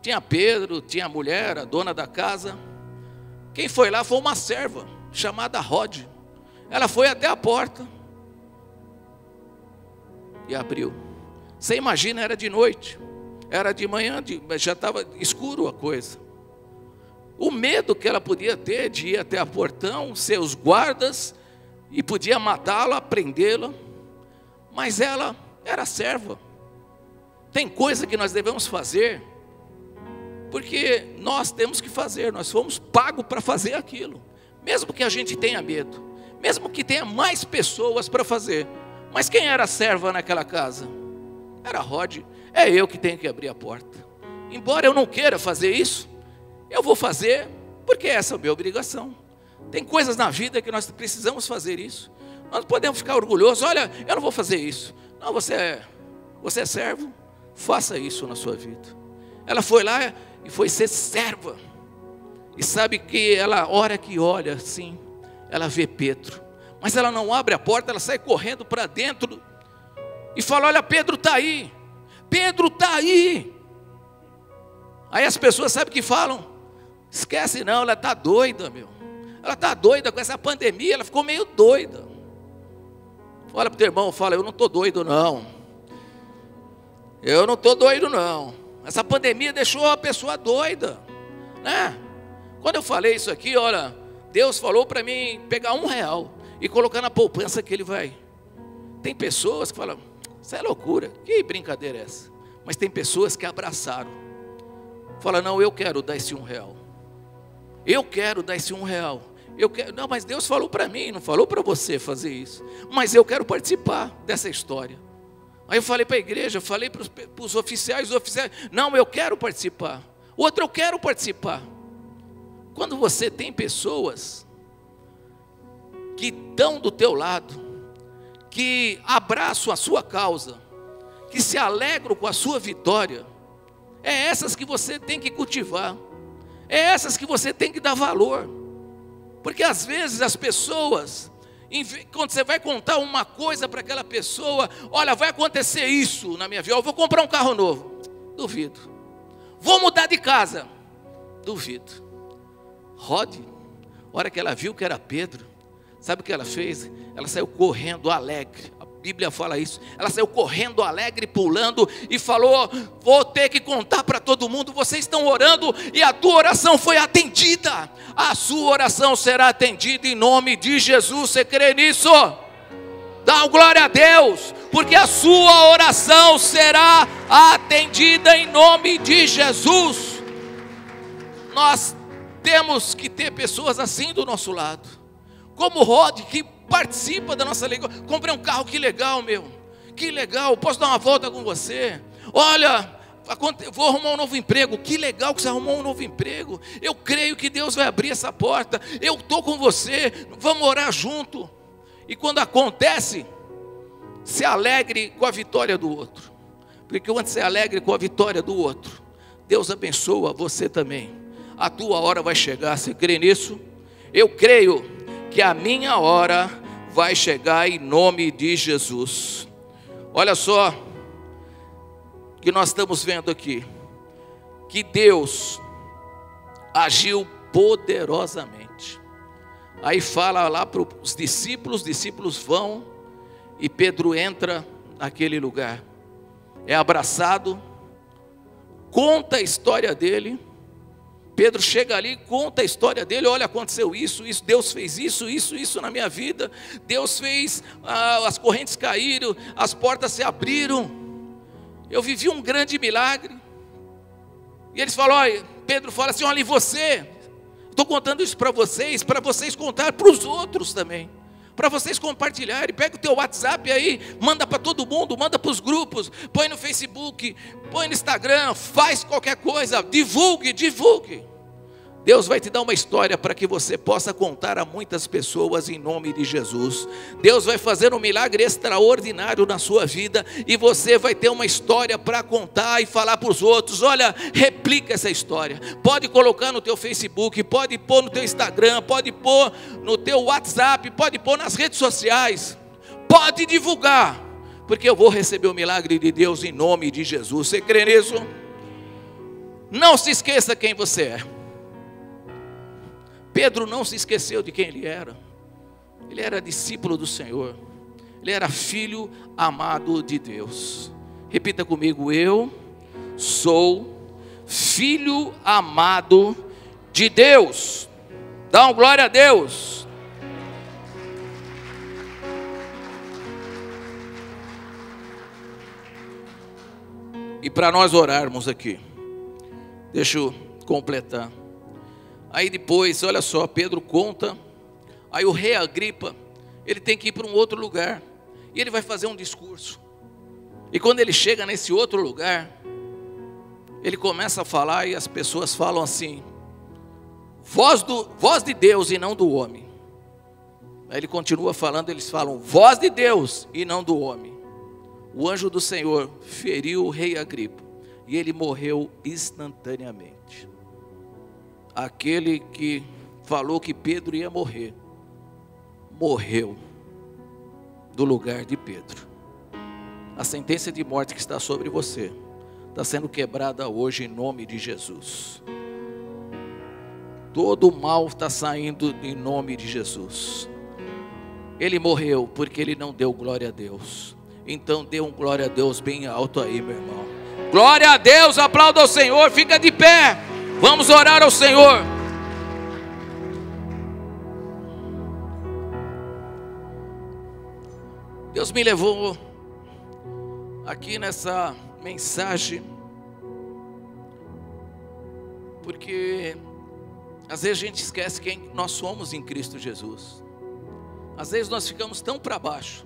Tinha Pedro, tinha a mulher, a dona da casa. Quem foi lá foi uma serva chamada Rod. Ela foi até a porta e abriu. Você imagina, era de noite, era de manhã, já estava escuro a coisa. O medo que ela podia ter de ir até a portão, seus guardas, e podia matá-la, prendê-la. Mas ela era serva. Tem coisa que nós devemos fazer, porque nós temos que fazer, nós fomos pagos para fazer aquilo. Mesmo que a gente tenha medo, mesmo que tenha mais pessoas para fazer. Mas quem era serva naquela casa? Era Rod. É eu que tenho que abrir a porta. Embora eu não queira fazer isso, eu vou fazer, porque essa é a minha obrigação. Tem coisas na vida que nós precisamos fazer isso. Nós não podemos ficar orgulhosos, olha, eu não vou fazer isso. Não, você é servo, faça isso na sua vida. Ela foi lá e foi ser serva. E sabe que ela, a hora que olha assim, ela vê Pedro. Mas ela não abre a porta, ela sai correndo para dentro e fala, olha, Pedro está aí. Pedro está aí. Aí as pessoas sabem o que falam? Esquece não, ela está doida, meu. Ela está doida com essa pandemia, ela ficou meio doida. Olha para o teu irmão, fala, eu não estou doido não. Eu não estou doido não. Essa pandemia deixou a pessoa doida, né? Quando eu falei isso aqui, olha, Deus falou para mim pegar R$1 e colocar na poupança que Ele vai. Tem pessoas que falam, isso é loucura, que brincadeira é essa? Mas tem pessoas que abraçaram. Fala, não, eu quero dar esse R$1. Eu quero dar esse R$1. Eu quero, não, mas Deus falou para mim, não falou para você fazer isso. Mas eu quero participar dessa história. Aí eu falei para a igreja, falei para os oficiais, não, eu quero participar. Outro, eu quero participar. Quando você tem pessoas que estão do teu lado, que abraçam a sua causa, que se alegram com a sua vitória, é essas que você tem que cultivar, é essas que você tem que dar valor. Porque às vezes as pessoas, quando você vai contar uma coisa para aquela pessoa, olha, vai acontecer isso na minha vida, eu vou comprar um carro novo, duvido. Vou mudar de casa, duvido. Rod, a hora que ela viu que era Pedro, sabe o que ela fez? Ela saiu correndo alegre, Bíblia fala isso. Ela saiu correndo, alegre, pulando e falou: vou ter que contar para todo mundo, vocês estão orando e a tua oração foi atendida. A sua oração será atendida em nome de Jesus. Você crê nisso? Dá uma glória a Deus, porque a sua oração será atendida em nome de Jesus. Nós temos que ter pessoas assim do nosso lado, como o Rod, que participa da nossa alegria. Comprei um carro, que legal, meu, que legal, posso dar uma volta com você? Olha, vou arrumar um novo emprego. Que legal que você arrumou um novo emprego. Eu creio que Deus vai abrir essa porta. Eu estou com você, vamos orar junto. E quando acontece, se alegre com a vitória do outro, porque quando você é alegre com a vitória do outro, Deus abençoa você também. A tua hora vai chegar. Você crê nisso? Eu creio que a minha hora vai chegar em nome de Jesus. Olha só o que nós estamos vendo aqui, que Deus agiu poderosamente. Aí fala lá para os discípulos vão, e Pedro entra naquele lugar, é abraçado, conta a história dele. Pedro chega ali, conta a história dele. Olha, aconteceu isso, Deus fez isso na minha vida. Deus fez, as correntes caíram, as portas se abriram. Eu vivi um grande milagre. E eles falam, olha, Pedro fala assim, olha, e você? Estou contando isso para vocês contar para os outros também, para vocês compartilharem. Pega o teu WhatsApp aí, manda para todo mundo, manda para os grupos, põe no Facebook, põe no Instagram, faz qualquer coisa, divulgue. Deus vai te dar uma história para que você possa contar a muitas pessoas em nome de Jesus. Deus vai fazer um milagre extraordinário na sua vida, e você vai ter uma história para contar e falar para os outros. Olha, replica essa história. Pode colocar no teu Facebook, pode pôr no teu Instagram, pode pôr no teu WhatsApp, pode pôr nas redes sociais, pode divulgar, porque eu vou receber o milagre de Deus em nome de Jesus. Você crê nisso? Não se esqueça quem você é. Pedro não se esqueceu de quem ele era. Ele era discípulo do Senhor. Ele era filho amado de Deus. Repita comigo: eu sou filho amado de Deus. Dá uma glória a Deus. E para nós orarmos aqui, deixa eu completar. Aí depois, olha só, Pedro conta. Aí o rei Agripa, ele tem que ir para um outro lugar, e ele vai fazer um discurso. E quando ele chega nesse outro lugar, ele começa a falar, e as pessoas falam assim: voz de Deus e não do homem. Aí ele continua falando, eles falam: voz de Deus e não do homem. O anjo do Senhor feriu o rei Agripa, e ele morreu instantaneamente. Aquele que falou que Pedro ia morrer, morreu do lugar de Pedro. A sentença de morte que está sobre você está sendo quebrada hoje em nome de Jesus. Todo o mal está saindo em nome de Jesus. Ele morreu porque ele não deu glória a Deus. Então dê um glória a Deus bem alto aí, meu irmão. Glória a Deus, aplauda ao Senhor, fica de pé. Vamos orar ao Senhor. Deus me levou aqui nessa mensagem, porque às vezes a gente esquece quem nós somos em Cristo Jesus. Às vezes nós ficamos tão para baixo,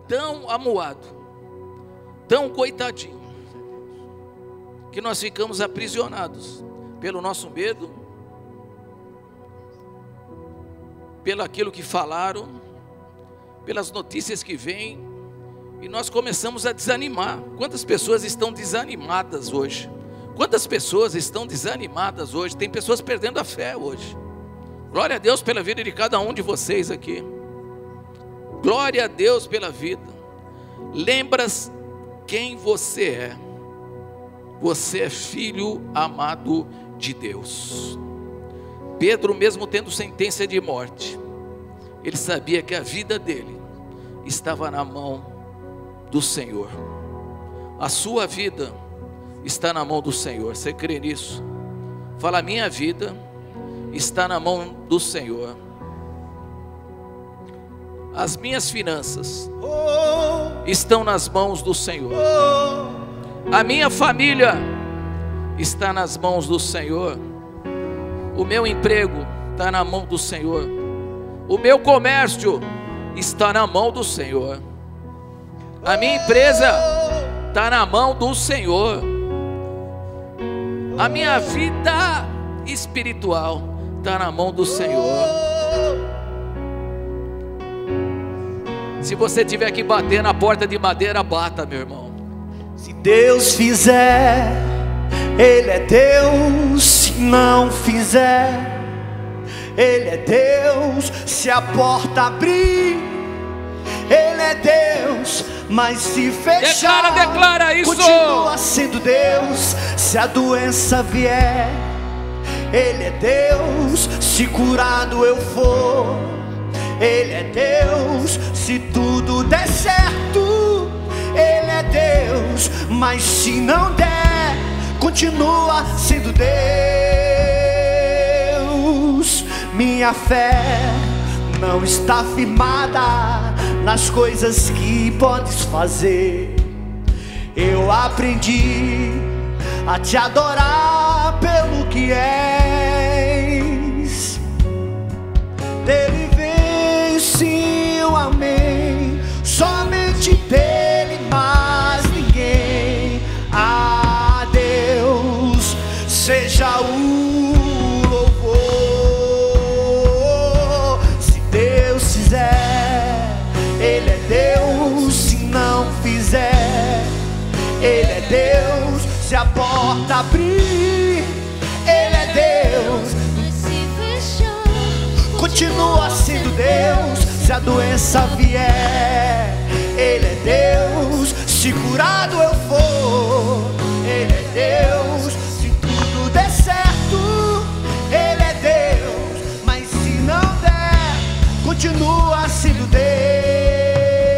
tão amuado, tão coitadinho, que nós ficamos aprisionados pelo nosso medo, pelo aquilo que falaram, pelas notícias que vêm, e nós começamos a desanimar. Quantas pessoas estão desanimadas hoje? Quantas pessoas estão desanimadas hoje? Tem pessoas perdendo a fé hoje. Glória a Deus pela vida de cada um de vocês aqui. Glória a Deus pela vida. Lembras quem você é. Você é filho amado de Deus. Pedro, mesmo tendo sentença de morte, ele sabia que a vida dele estava na mão do Senhor. A sua vida está na mão do Senhor. Você crê nisso? Fala: minha vida está na mão do Senhor. As minhas finanças estão nas mãos do Senhor. A minha família está nas mãos do Senhor. O meu emprego está na mão do Senhor. O meu comércio está na mão do Senhor. A minha empresa está na mão do Senhor. A minha vida espiritual está na mão do Senhor. Se você tiver que bater na porta de madeira, bata, meu irmão. Se Deus fizer, Ele é Deus. Se não fizer, Ele é Deus. Se a porta abrir, Ele é Deus. Mas se fechar, declara isso. Continua sendo Deus. Se a doença vier, Ele é Deus. Se curado eu for, Ele é Deus. Se tudo der certo, Ele é Deus. Mas se não der, continua sendo Deus. Minha fé não está firmada nas coisas que podes fazer. Eu aprendi a te adorar pelo que és. Dele vem sim o amém, somente dele, mais ninguém. A Deus seja o louvor. Se Deus fizer, Ele é Deus. Se não fizer, Ele é Deus. Se a porta abrir, Ele é Deus. Mas se fechar, Continua sendo Deus. Se a doença vier, Ele é Deus. Se curado eu for, Ele é Deus. Se tudo der certo, Ele é Deus. Mas se não der, continua sendo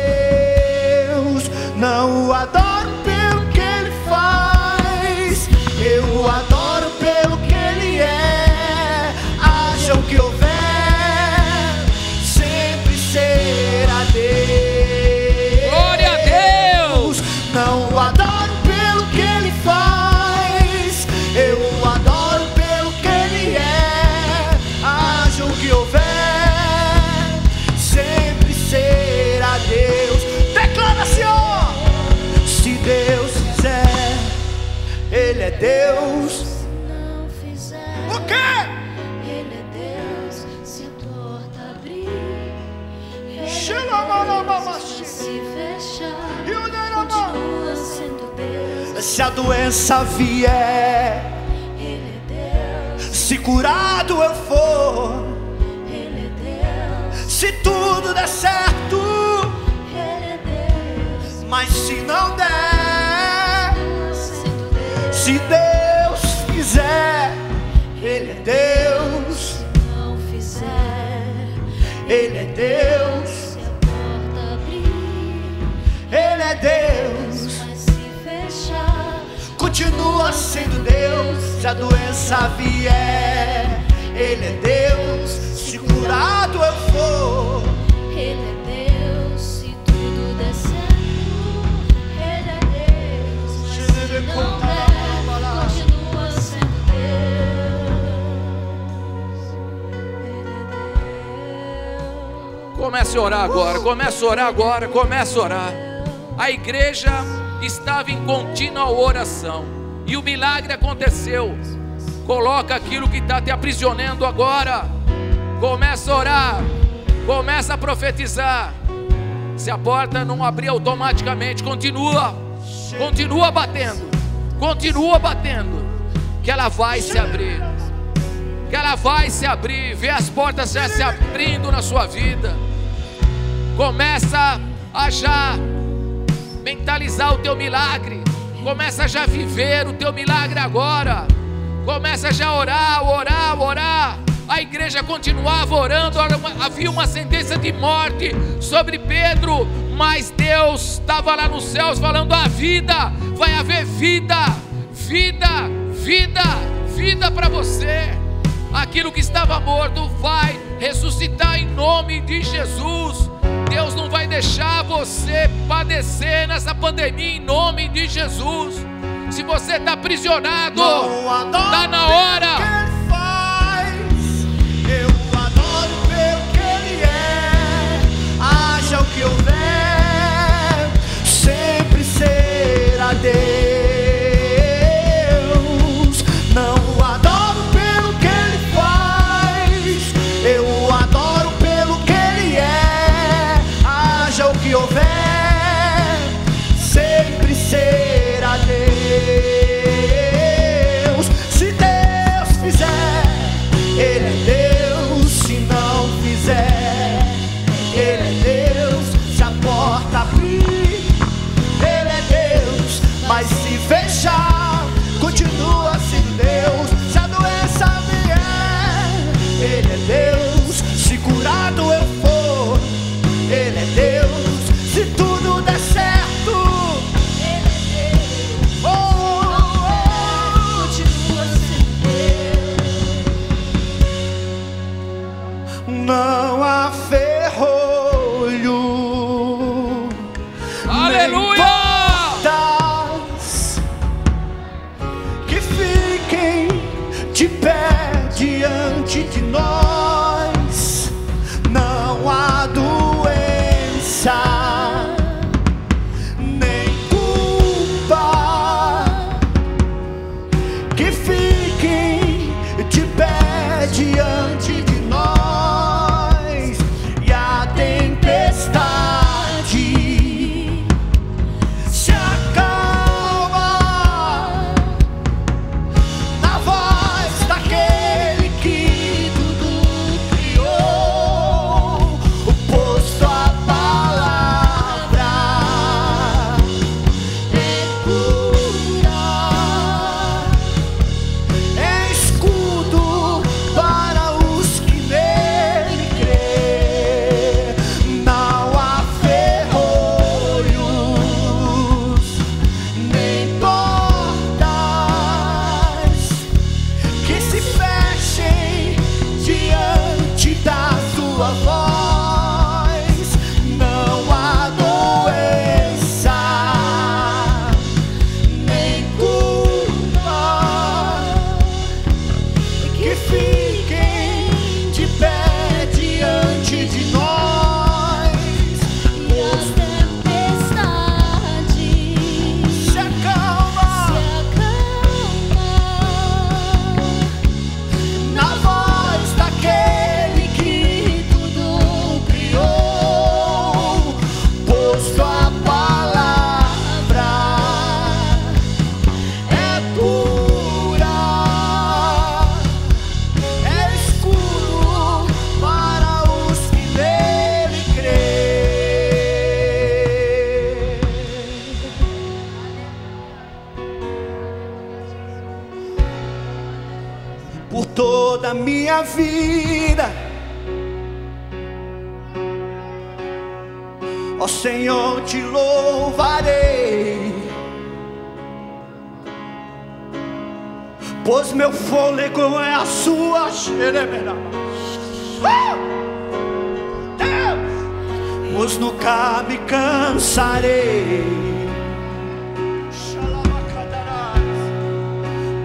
Deus. Não o adoro pelo que Ele faz, eu o adoro pelo que Ele é. Haja o que houver, sempre será Deus. Glória a Deus. Não o adoro pelo que Ele faz, eu o adoro pelo que Ele é. Haja o que houver, sempre será Deus. Declara, Senhor. Se Deus fizer, Ele é Deus. se não fizer, O quê? Ele é Deus. Se a porta abrir, Ele é Xilomolomamaxi. Deus. Se fechar, Yuderama. continua sendo Deus. Se a doença vier, Ele é Deus. se curado eu for, Ele é Deus. se tudo der certo, Ele é Deus. mas se não der, Continua sendo Deus. se Deus fizer, Ele é Deus. Se não fizer, Ele é Deus. se a porta abrir, Ele é Deus. mas se fechar, Continua sendo Deus. Se a doença vier, Ele é Deus. Se curado eu for, Ele é Deus. Se tudo der certo, Ele é Deus. Mas se não der, continua sendo Deus. Ele é Deus. Comece a orar agora, comece a orar agora, comece a orar. A igreja estava em contínua oração e o milagre aconteceu. Coloca aquilo que está te aprisionando agora. Começa a orar, começa a profetizar. Se a porta não abrir automaticamente, continua batendo, que ela vai se abrir. Que ela vai se abrir. Vê as portas já se abrindo na sua vida. Começa a já mentalizar o teu milagre. Começa já a viver o teu milagre agora. Começa já a orar. A igreja igreja continuava orando. Havia uma sentença de morte sobre Pedro, mas Deus estava lá nos céus falando: a vida, vai haver vida, vida, vida, vida para você. Aquilo que estava morto vai ressuscitar em nome de Jesus. Deus não vai deixar você padecer nessa pandemia em nome de Jesus. Se você está aprisionado, está na hora. Eu adoro pelo que Ele é. Haja o que houver, sempre será Deus. Não adoro pelo que Ele faz, eu adoro pelo que Ele é. Haja o que houver, sempre será Deus. Se Deus fizer, Ele é Deus. Se não fizer, Ele é Deus. Se a porta abrir, Ele é Deus. Mas se fechar, continua sendo Deus. Se a doença vier, Ele é Deus. Se curado eu for, Ele é Deus. Se tudo der certo, Ele é Deus. Oh, Continua sendo Deus. não há ferrolho, Aleluia! portas que fiquem de pé diante de nós. Não há doença nem culpa que fiquem de pé diante de nós. E a tempestade se acalma na voz daquele que tudo criou, posto a palavra é cura, é escudo para os que nele crê. Não há ferrolhos nem portas que se fechem diante da sua voz. Não há doença nem culpa que fiquem de pé diante de nós. E as tempestades Se acalma na voz daquele que tudo criou, posto a palavra é pura, é escuro para os que nele crê. Por toda a minha vida, ó Senhor, te louvarei, pois meu fôlego é a sua xereberá. Deus! Pois nunca me cansarei.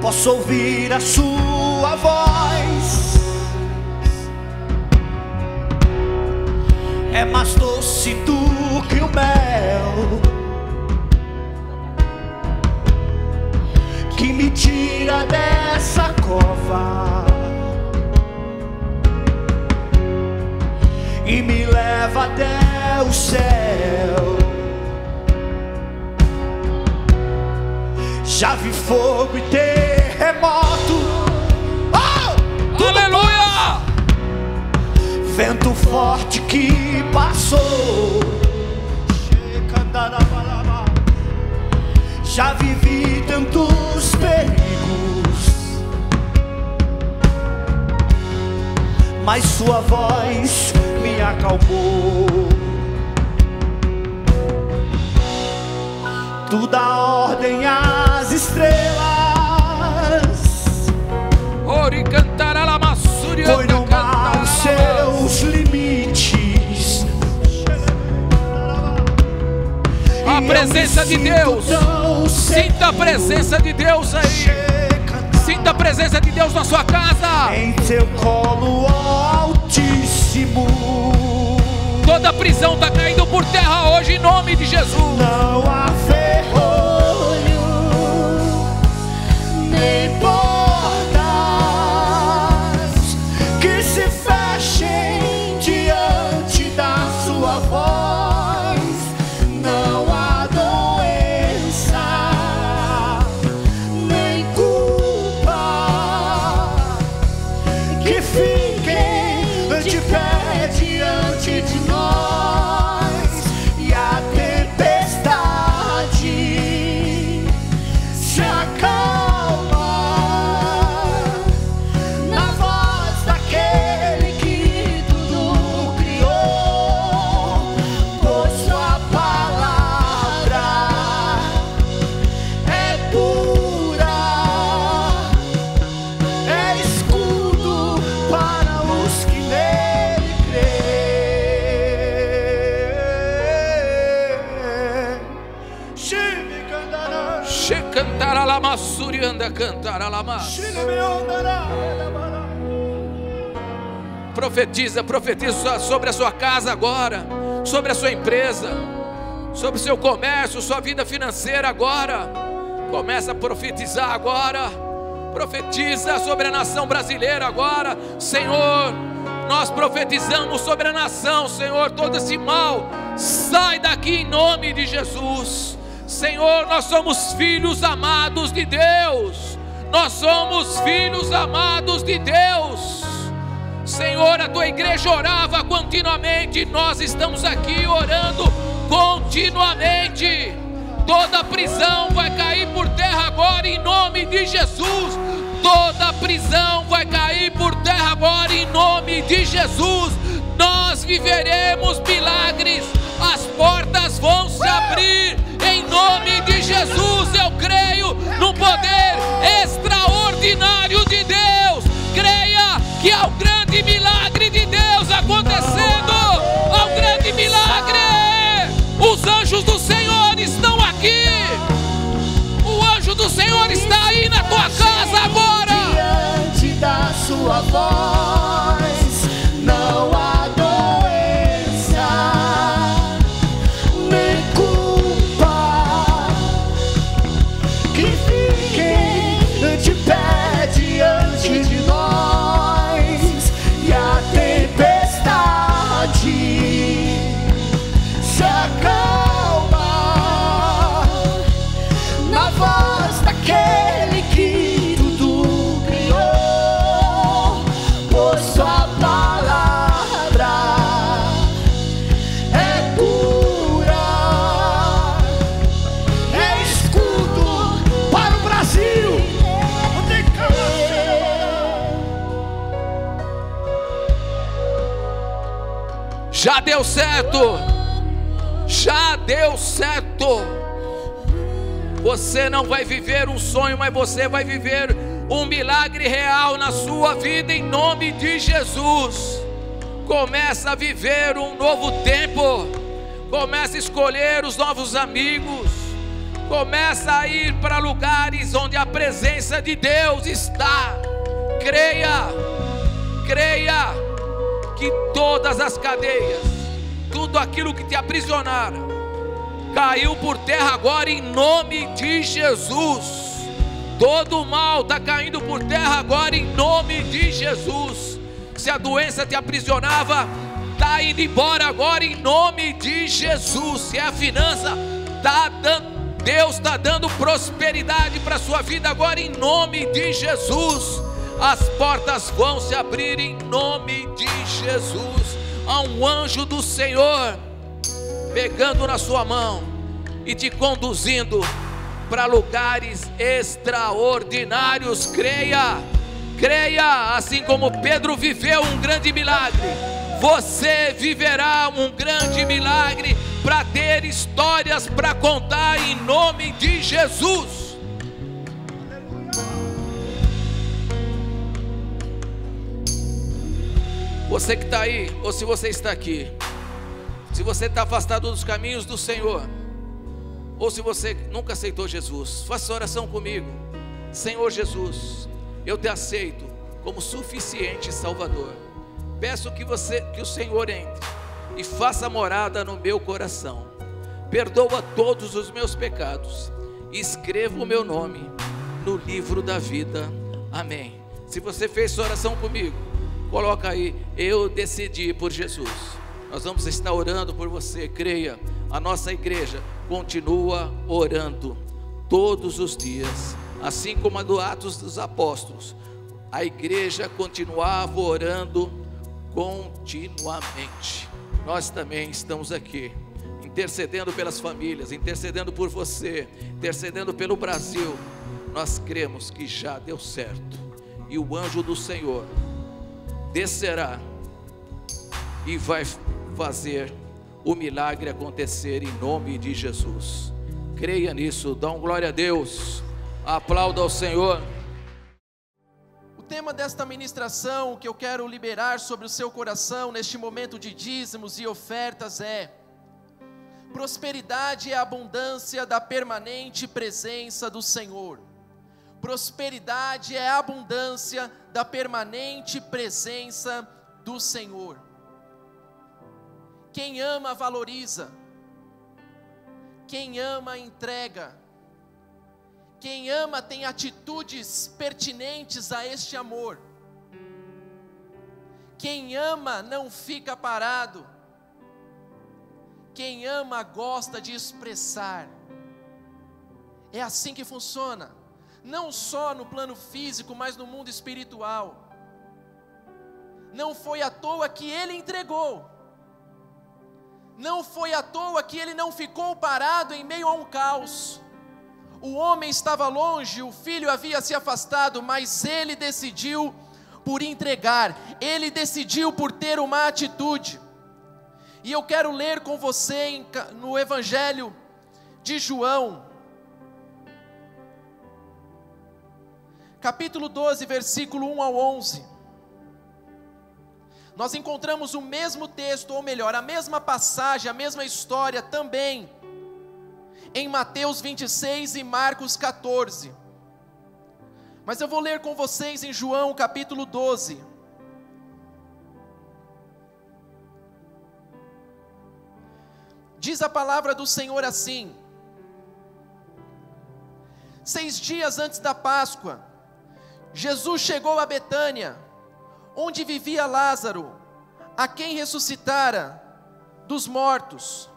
Posso ouvir a sua voz, é mais doce do que o mel, que me tira dessa cova e me leva até o céu. Já vi fogo e terremoto, Aleluia! vento forte que passou. Já vivi tantos perigos, mas sua voz me acalmou. Tu dá ordem às estrelas, Ori cantará la massuri, põe no mar os seus limites. A presença de Deus, sinta a presença de Deus aí, sinta a presença de Deus na sua casa. Em teu colo, ó Altíssimo, Toda prisão está caindo por terra hoje em nome de Jesus. não há ferrolho, nem portas que se fechem diante da sua voz. Não há doença, nem culpa que fiquem de pé diante de nós. E a tempestade se acalma na voz daquele que tudo criou, pois sua palavra é pura, é escudo para os que nele creem. Shive cantará, Che cantará la massuri, anda cantará la mas. Shive me andará. Profetiza, profetiza sobre a sua casa agora, sobre a sua empresa, sobre o seu comércio, sua vida financeira agora. Começa a profetizar agora. Profetiza sobre a nação brasileira agora. Senhor, nós profetizamos sobre a nação, Senhor, todo esse mal sai daqui em nome de Jesus. Senhor, nós somos filhos amados de Deus. Nós somos filhos amados de Deus. Senhor, a tua igreja orava continuamente, nós estamos aqui orando continuamente. Toda prisão vai cair por terra agora em nome de Jesus. Toda prisão vai cair por terra agora em nome de Jesus. Nós viveremos milagres, as portas vão se abrir em nome de Jesus. Eu creio no poder extraordinário de Deus. Creia que há um grande milagre de Deus acontecendo. Há um grande milagre. Os anjos do Senhor estão aqui. O anjo do Senhor está aí na tua casa agora. Diante da sua voz, não há doença, nem culpa que fiquem de pé diante de nós. E a tempestade se acalma na voz daquele que tudo criou, pois sua palavra é pura, é escudo para o Brasil. Já deu certo. Já deu certo. Você não vai viver um sonho, mas você vai viver um milagre real na sua vida em nome de Jesus. Começa a viver um novo tempo. Começa a escolher os novos amigos. Começa a ir para lugares onde a presença de Deus está. Creia, creia que todas as cadeias, tudo aquilo que te aprisionaram, caiu por terra agora em nome de Jesus. Todo o mal está caindo por terra agora em nome de Jesus. Se a doença te aprisionava, está indo embora agora em nome de Jesus. Se é a finança, Deus está dando prosperidade para a sua vida agora em nome de Jesus. As portas vão se abrir em nome de Jesus. Há um anjo do Senhor pegando na sua mão e te conduzindo para lugares extraordinários. Creia, Creia, assim como Pedro viveu um grande milagre, você viverá um grande milagre para ter histórias para contar em nome de Jesus. Você que está aí, ou se você está aqui, se você está afastado dos caminhos do Senhor, ou se você nunca aceitou Jesus, faça oração comigo. Senhor Jesus, eu te aceito como suficiente Salvador. Peço que o Senhor entre e faça morada no meu coração. Perdoa todos os meus pecados e escreva o meu nome no livro da vida. Amém. Se você fez essa oração comigo, coloca aí: eu decidi por Jesus. Nós vamos estar orando por você. Creia, a nossa igreja continua orando todos os dias, assim como a do Atos dos Apóstolos. A igreja continuava orando continuamente. Nós também estamos aqui intercedendo pelas famílias, intercedendo por você, intercedendo pelo Brasil. Nós cremos que já deu certo, e o anjo do Senhor descerá e vai fazer o milagre acontecer em nome de Jesus. Creia nisso, dá um glória a Deus, aplauda ao Senhor. O tema desta ministração que eu quero liberar sobre o seu coração neste momento de dízimos e ofertas é: prosperidade é a abundância da permanente presença do Senhor. Prosperidade é a abundância da permanente presença do Senhor. Quem ama valoriza, quem ama entrega, quem ama tem atitudes pertinentes a este amor. Quem ama não fica parado, quem ama gosta de expressar. É assim que funciona, não só no plano físico, mas no mundo espiritual. Não foi à toa que ele entregou, não foi à toa que ele não ficou parado em meio a um caos. O homem estava longe, o filho havia se afastado, mas ele decidiu por entregar, ele decidiu por ter uma atitude. E eu quero ler com você no Evangelho de João, capítulo 12, versículo 1 ao 11. Nós encontramos o mesmo texto, ou melhor, a mesma passagem, a mesma história também em Mateus 26 e Marcos 14. Mas eu vou ler com vocês em João capítulo 12. Diz a palavra do Senhor assim: 6 dias antes da Páscoa, Jesus chegou a Betânia, onde vivia Lázaro, a quem ressuscitara dos mortos.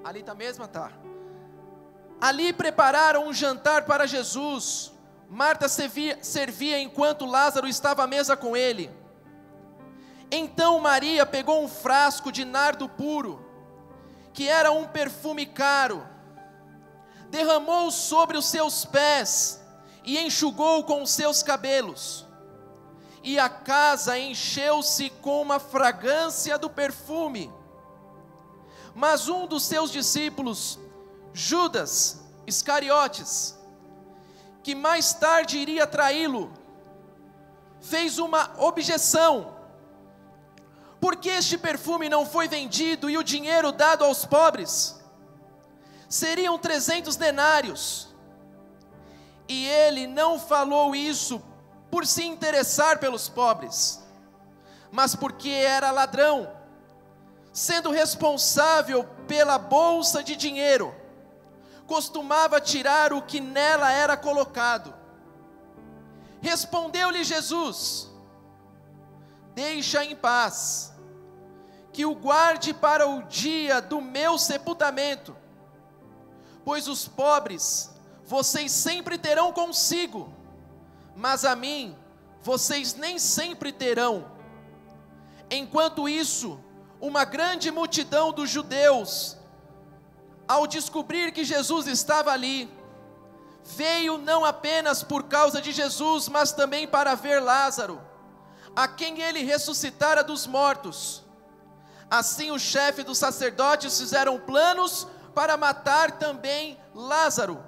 Ali está mesmo? Tá. Ali prepararam um jantar para Jesus. Marta servia enquanto Lázaro estava à mesa com ele. Então Maria pegou um frasco de nardo puro, que era um perfume caro, derramou sobre os seus pés e enxugou com os seus cabelos. E a casa encheu-se com uma fragrância do perfume. Mas um dos seus discípulos, Judas Iscariotes, que mais tarde iria traí-lo, fez uma objeção: por que este perfume não foi vendido e o dinheiro dado aos pobres? Seriam 300 denários. E ele não falou isso por se interessar pelos pobres, mas porque era ladrão, sendo responsável pela bolsa de dinheiro, costumava tirar o que nela era colocado. Respondeu-lhe Jesus: deixa em paz, que o guarde para o dia do meu sepultamento, pois os pobres vocês sempre terão consigo, mas a mim vocês nem sempre terão. Enquanto isso, uma grande multidão dos judeus, ao descobrir que Jesus estava ali, veio não apenas por causa de Jesus, mas também para ver Lázaro, a quem ele ressuscitara dos mortos. Assim os chefes dos sacerdotes fizeram planos para matar também Lázaro,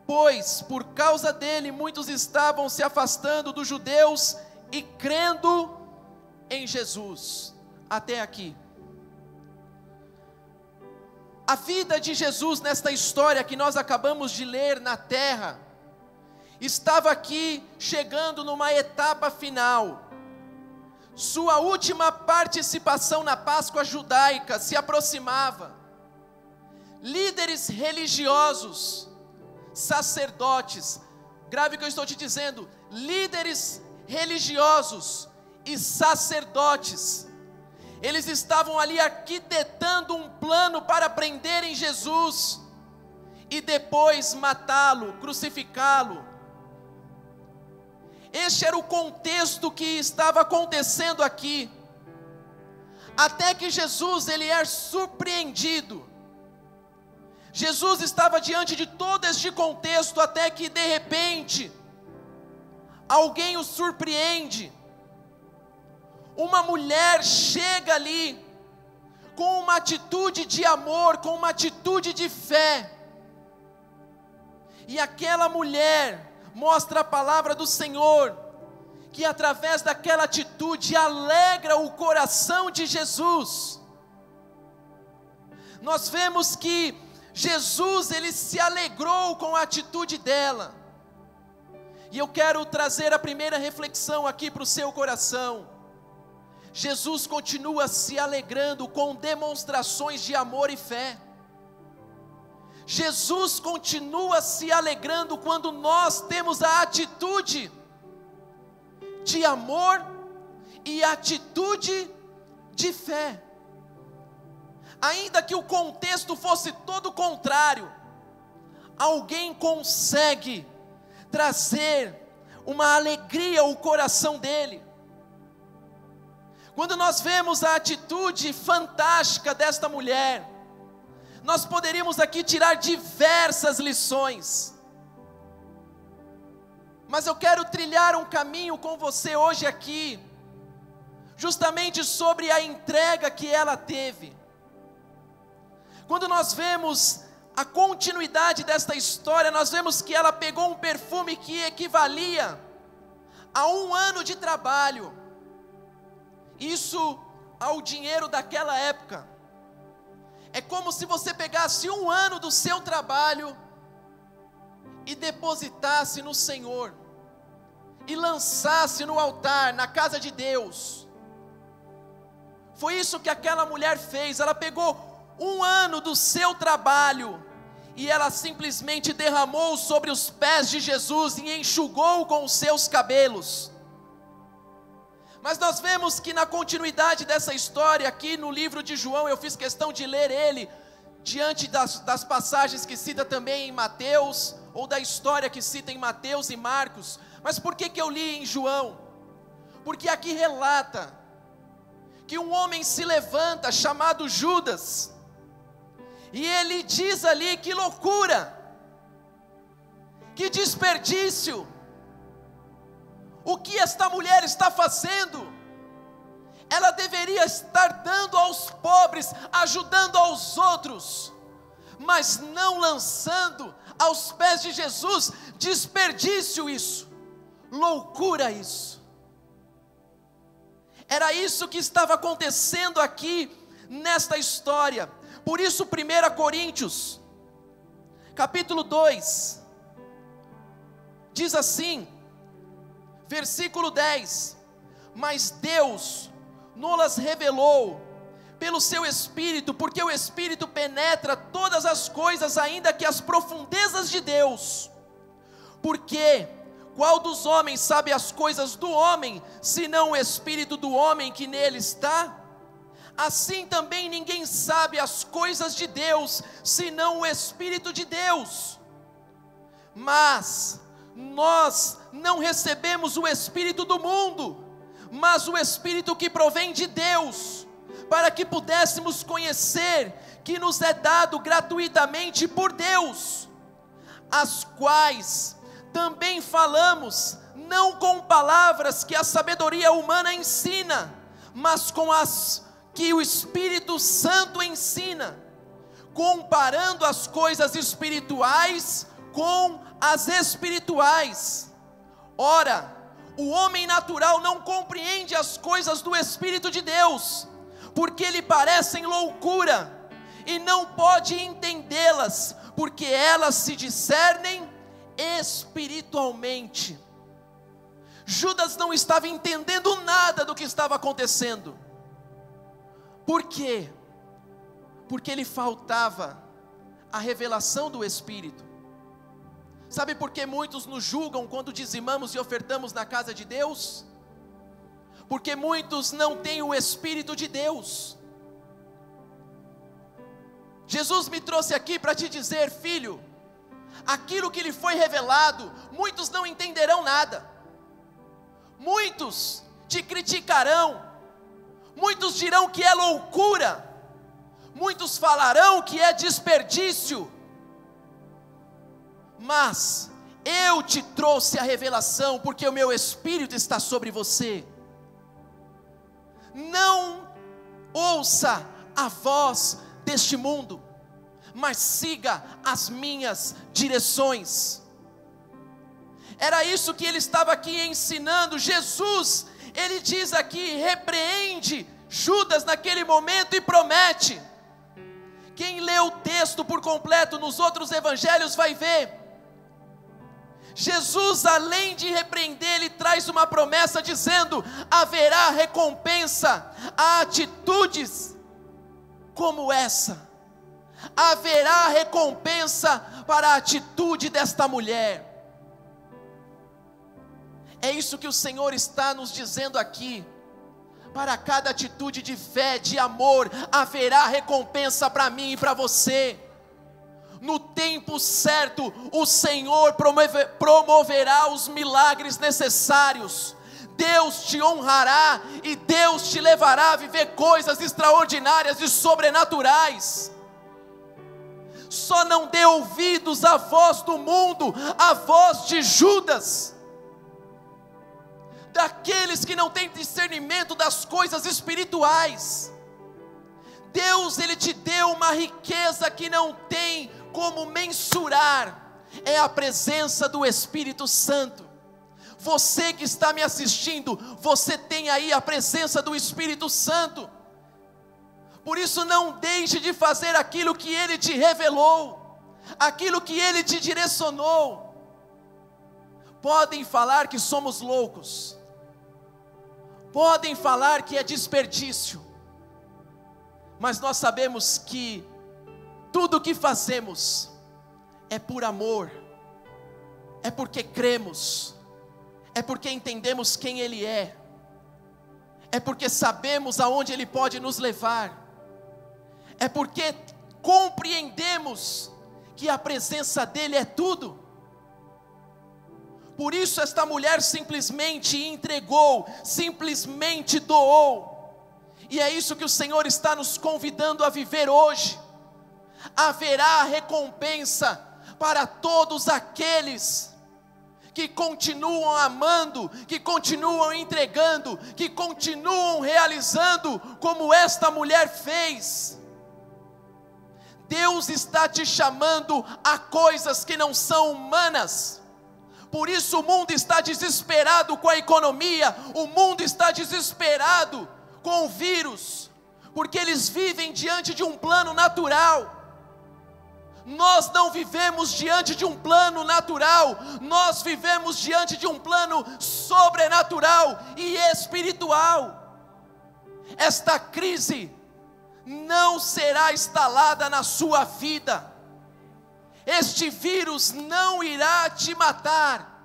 pois por causa dele muitos estavam se afastando dos judeus e crendo em Jesus. Até aqui. A vida de Jesus nesta história que nós acabamos de ler na terra, estava aqui chegando numa etapa final. Sua última participação na Páscoa judaica se aproximava. Líderes religiosos, sacerdotes, grave o que eu estou te dizendo, líderes religiosos e sacerdotes, eles estavam ali arquitetando um plano para prenderem Jesus e depois matá-lo, crucificá-lo. Este era o contexto que estava acontecendo aqui, até que Jesus ele é surpreendido. Jesus estava diante de todo este contexto, até que de repente, alguém o surpreende. Uma mulher chega ali, com uma atitude de amor, com uma atitude de fé. E aquela mulher mostra a palavra do Senhor, que através daquela atitude alegra o coração de Jesus. Nós vemos que Jesus, ele se alegrou com a atitude dela. E eu quero trazer a primeira reflexão aqui para o seu coração. Jesus continua se alegrando com demonstrações de amor e fé. Jesus continua se alegrando quando nós temos a atitude de amor e atitude de fé. Ainda que o contexto fosse todo contrário, alguém consegue trazer uma alegria ao coração dele. Quando nós vemos a atitude fantástica desta mulher, nós poderíamos aqui tirar diversas lições, mas eu quero trilhar um caminho com você hoje aqui, justamente sobre a entrega que ela teve. Quando nós vemos a continuidade desta história, nós vemos que ela pegou um perfume que equivalia a 1 ano de trabalho, isso ao dinheiro daquela época. É como se você pegasse 1 ano do seu trabalho e depositasse no Senhor, e lançasse no altar, na casa de Deus. Foi isso que aquela mulher fez. Ela pegou 1 ano do seu trabalho e ela simplesmente derramou sobre os pés de Jesus e enxugou com os seus cabelos. Mas nós vemos que na continuidade dessa história, aqui no livro de João, eu fiz questão de ler ele, diante das passagens que cita também em Mateus, ou da história que cita em Mateus e Marcos. Mas por que eu li em João? Porque aqui relata que um homem se levanta, chamado Judas, e ele diz ali: que loucura, que desperdício, o que esta mulher está fazendo? Ela deveria estar dando aos pobres, ajudando aos outros, mas não lançando aos pés de Jesus. Desperdício isso, loucura isso. Era isso que estava acontecendo aqui nesta história. Por isso 1 Coríntios, capítulo 2, diz assim, versículo 10: mas Deus nos revelou pelo seu Espírito, porque o Espírito penetra todas as coisas, ainda que as profundezas de Deus. Porque qual dos homens sabe as coisas do homem, senão o Espírito do homem que nele está? Assim também ninguém sabe as coisas de Deus, senão o Espírito de Deus. Mas nós não recebemos o Espírito do mundo, mas o Espírito que provém de Deus, para que pudéssemos conhecer que nos é dado gratuitamente por Deus. as quais também falamos, não com palavras que a sabedoria humana ensina, mas com as que o Espírito Santo ensina, comparando as coisas espirituais com as espirituais. Ora, o homem natural não compreende as coisas do Espírito de Deus, porque lhe parecem loucura, e não pode entendê-las, porque elas se discernem espiritualmente. Judas não estava entendendo nada do que estava acontecendo. Por quê? Porque lhe faltava a revelação do Espírito. Sabe por que muitos nos julgam quando dizimamos e ofertamos na casa de Deus? Porque muitos não têm o Espírito de Deus. Jesus me trouxe aqui para te dizer, filho, aquilo que lhe foi revelado, muitos não entenderão nada. Muitos te criticarão, muitos dirão que é loucura, muitos falarão que é desperdício, mas eu te trouxe a revelação, porque o meu Espírito está sobre você. Não ouça a voz deste mundo, mas siga as minhas direções. Era isso que ele estava aqui ensinando. Jesus, ele diz aqui, repreende Judas naquele momento e promete. Quem lê o texto por completo nos outros evangelhos vai ver. Jesus, além de repreender, ele traz uma promessa dizendo: haverá recompensa a atitudes como essa. Haverá recompensa para a atitude desta mulher. É isso que o Senhor está nos dizendo aqui. Para cada atitude de fé, de amor, haverá recompensa para mim e para você. No tempo certo, o Senhor promoverá os milagres necessários. Deus te honrará e Deus te levará a viver coisas extraordinárias e sobrenaturais. Só não dê ouvidos à voz do mundo, à voz de Judas, daqueles que não têm discernimento das coisas espirituais. Deus, ele te deu uma riqueza que não tem como mensurar, é a presença do Espírito Santo. Você que está me assistindo, você tem aí a presença do Espírito Santo. Por isso não deixe de fazer aquilo que Ele te revelou, aquilo que Ele te direcionou. Podem falar que somos loucos, podem falar que é desperdício, mas nós sabemos que tudo o que fazemos é por amor, é porque cremos, é porque entendemos quem Ele é porque sabemos aonde Ele pode nos levar, é porque compreendemos que a presença dEle é tudo. Por isso esta mulher simplesmente entregou, simplesmente doou, e é isso que o Senhor está nos convidando a viver hoje. Haverá recompensa para todos aqueles que continuam amando, que continuam entregando, que continuam realizando como esta mulher fez. Deus está te chamando a coisas que não são humanas. Por isso o mundo está desesperado com a economia, o mundo está desesperado com o vírus, porque eles vivem diante de um plano natural. Nós não vivemos diante de um plano natural, nós vivemos diante de um plano sobrenatural e espiritual. Esta crise não será instalada na sua vida, este vírus não irá te matar.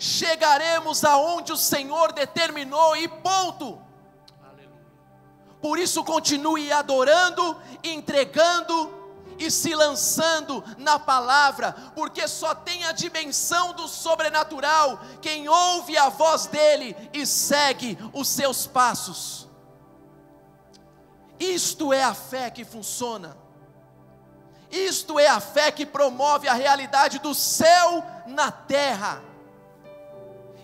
Chegaremos aonde o Senhor determinou e ponto. Por isso continue adorando, entregando e se lançando na palavra, porque só tem a dimensão do sobrenatural quem ouve a voz dele e segue os seus passos. Isto é a fé que funciona. Isto é a fé que promove a realidade do céu na terra.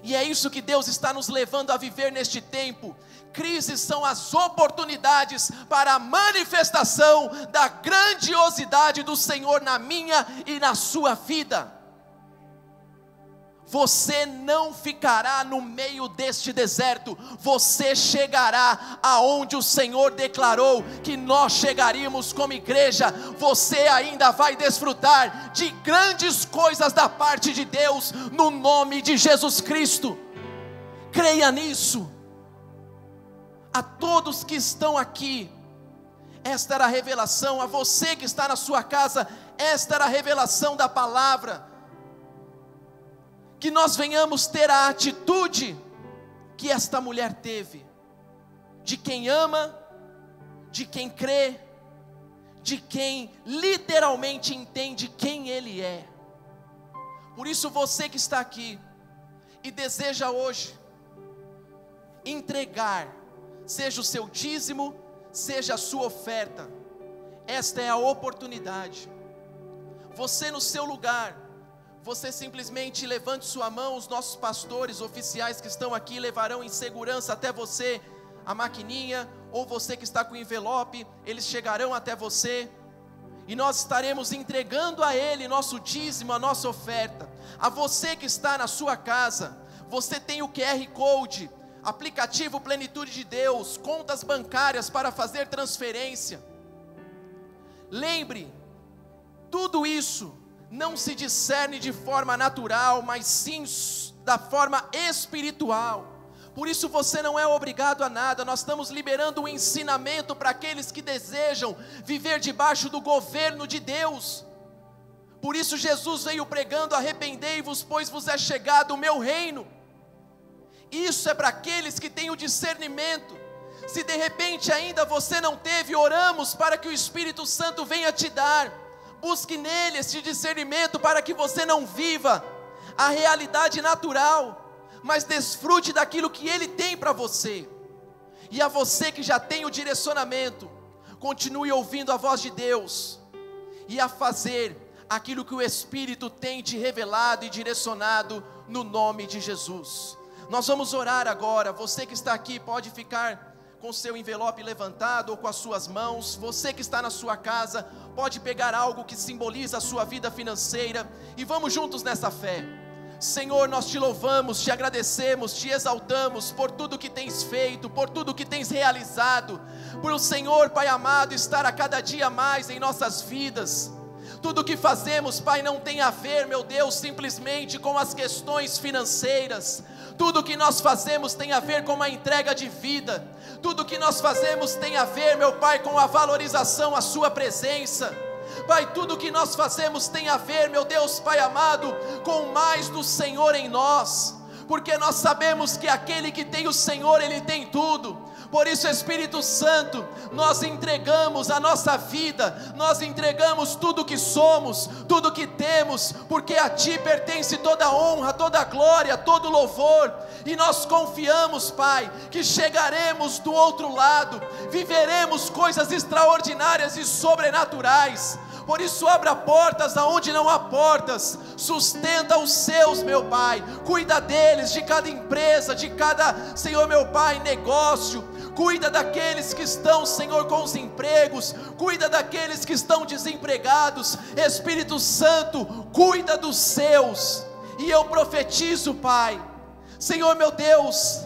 E é isso que Deus está nos levando a viver neste tempo. Crises são as oportunidades para a manifestação da grandiosidade do Senhor na minha e na sua vida. Você não ficará no meio deste deserto, você chegará aonde o Senhor declarou que nós chegaríamos como igreja. Você ainda vai desfrutar de grandes coisas da parte de Deus, no nome de Jesus Cristo. Creia nisso. A todos que estão aqui, esta era a revelação. A você que está na sua casa, esta era a revelação da palavra. Que nós venhamos ter a atitude que esta mulher teve, de quem ama, de quem crê, de quem literalmente entende quem Ele é. Por isso você que está aqui e deseja hoje entregar, seja o seu dízimo, seja a sua oferta, esta é a oportunidade. Você no seu lugar, você simplesmente levante sua mão, os nossos pastores oficiais que estão aqui levarão em segurança até você a maquininha, ou você que está com o envelope, eles chegarão até você, e nós estaremos entregando a Ele nosso dízimo, a nossa oferta. A você que está na sua casa, você tem o QR Code, aplicativo Plenitude de Deus, contas bancárias para fazer transferência. Lembre, tudo isso não se discerne de forma natural, mas sim da forma espiritual. Por isso você não é obrigado a nada. Nós estamos liberando um ensinamento para aqueles que desejam viver debaixo do governo de Deus. Por isso Jesus veio pregando: arrependei-vos, pois vos é chegado o meu reino. Isso é para aqueles que têm o discernimento. Se de repente ainda você não teve, oramos para que o Espírito Santo venha te dar. Busque nele esse discernimento para que você não viva a realidade natural, mas desfrute daquilo que Ele tem para você. E a você que já tem o direcionamento, continue ouvindo a voz de Deus e a fazer aquilo que o Espírito tem te revelado e direcionado, no nome de Jesus. Nós vamos orar agora. Você que está aqui pode ficar com seu envelope levantado ou com as suas mãos. Você que está na sua casa pode pegar algo que simboliza a sua vida financeira, e vamos juntos nessa fé. Senhor, nós te louvamos, te agradecemos, te exaltamos por tudo que tens feito, por tudo que tens realizado, por o Senhor, Pai amado, estar a cada dia mais em nossas vidas. Tudo que fazemos, Pai, não tem a ver, meu Deus, simplesmente com as questões financeiras. Tudo que nós fazemos tem a ver com uma entrega de vida. Tudo que nós fazemos tem a ver, meu Pai, com a valorização à sua presença. Pai, tudo que nós fazemos tem a ver, meu Deus, Pai amado, com mais do Senhor em nós. Porque nós sabemos que aquele que tem o Senhor, Ele tem tudo. Por isso, Espírito Santo, nós entregamos a nossa vida, nós entregamos tudo que somos, tudo que temos, porque a Ti pertence toda a honra, toda a glória, todo o louvor, e nós confiamos, Pai, que chegaremos do outro lado, viveremos coisas extraordinárias e sobrenaturais. Por isso, abra portas aonde não há portas, sustenta os seus, meu Pai, cuida deles, de cada empresa, de cada, Senhor, meu Pai, negócio. Cuida daqueles que estão, Senhor, com os empregos. Cuida daqueles que estão desempregados. Espírito Santo, cuida dos seus. E eu profetizo, Pai, Senhor meu Deus,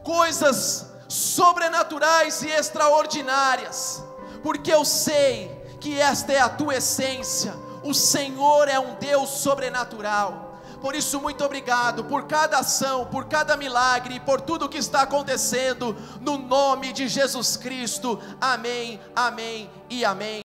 coisas sobrenaturais e extraordinárias, porque eu sei que esta é a Tua essência. O Senhor é um Deus sobrenatural. Por isso, muito obrigado por cada ação, por cada milagre, por tudo que está acontecendo, no nome de Jesus Cristo. Amém, amém e amém.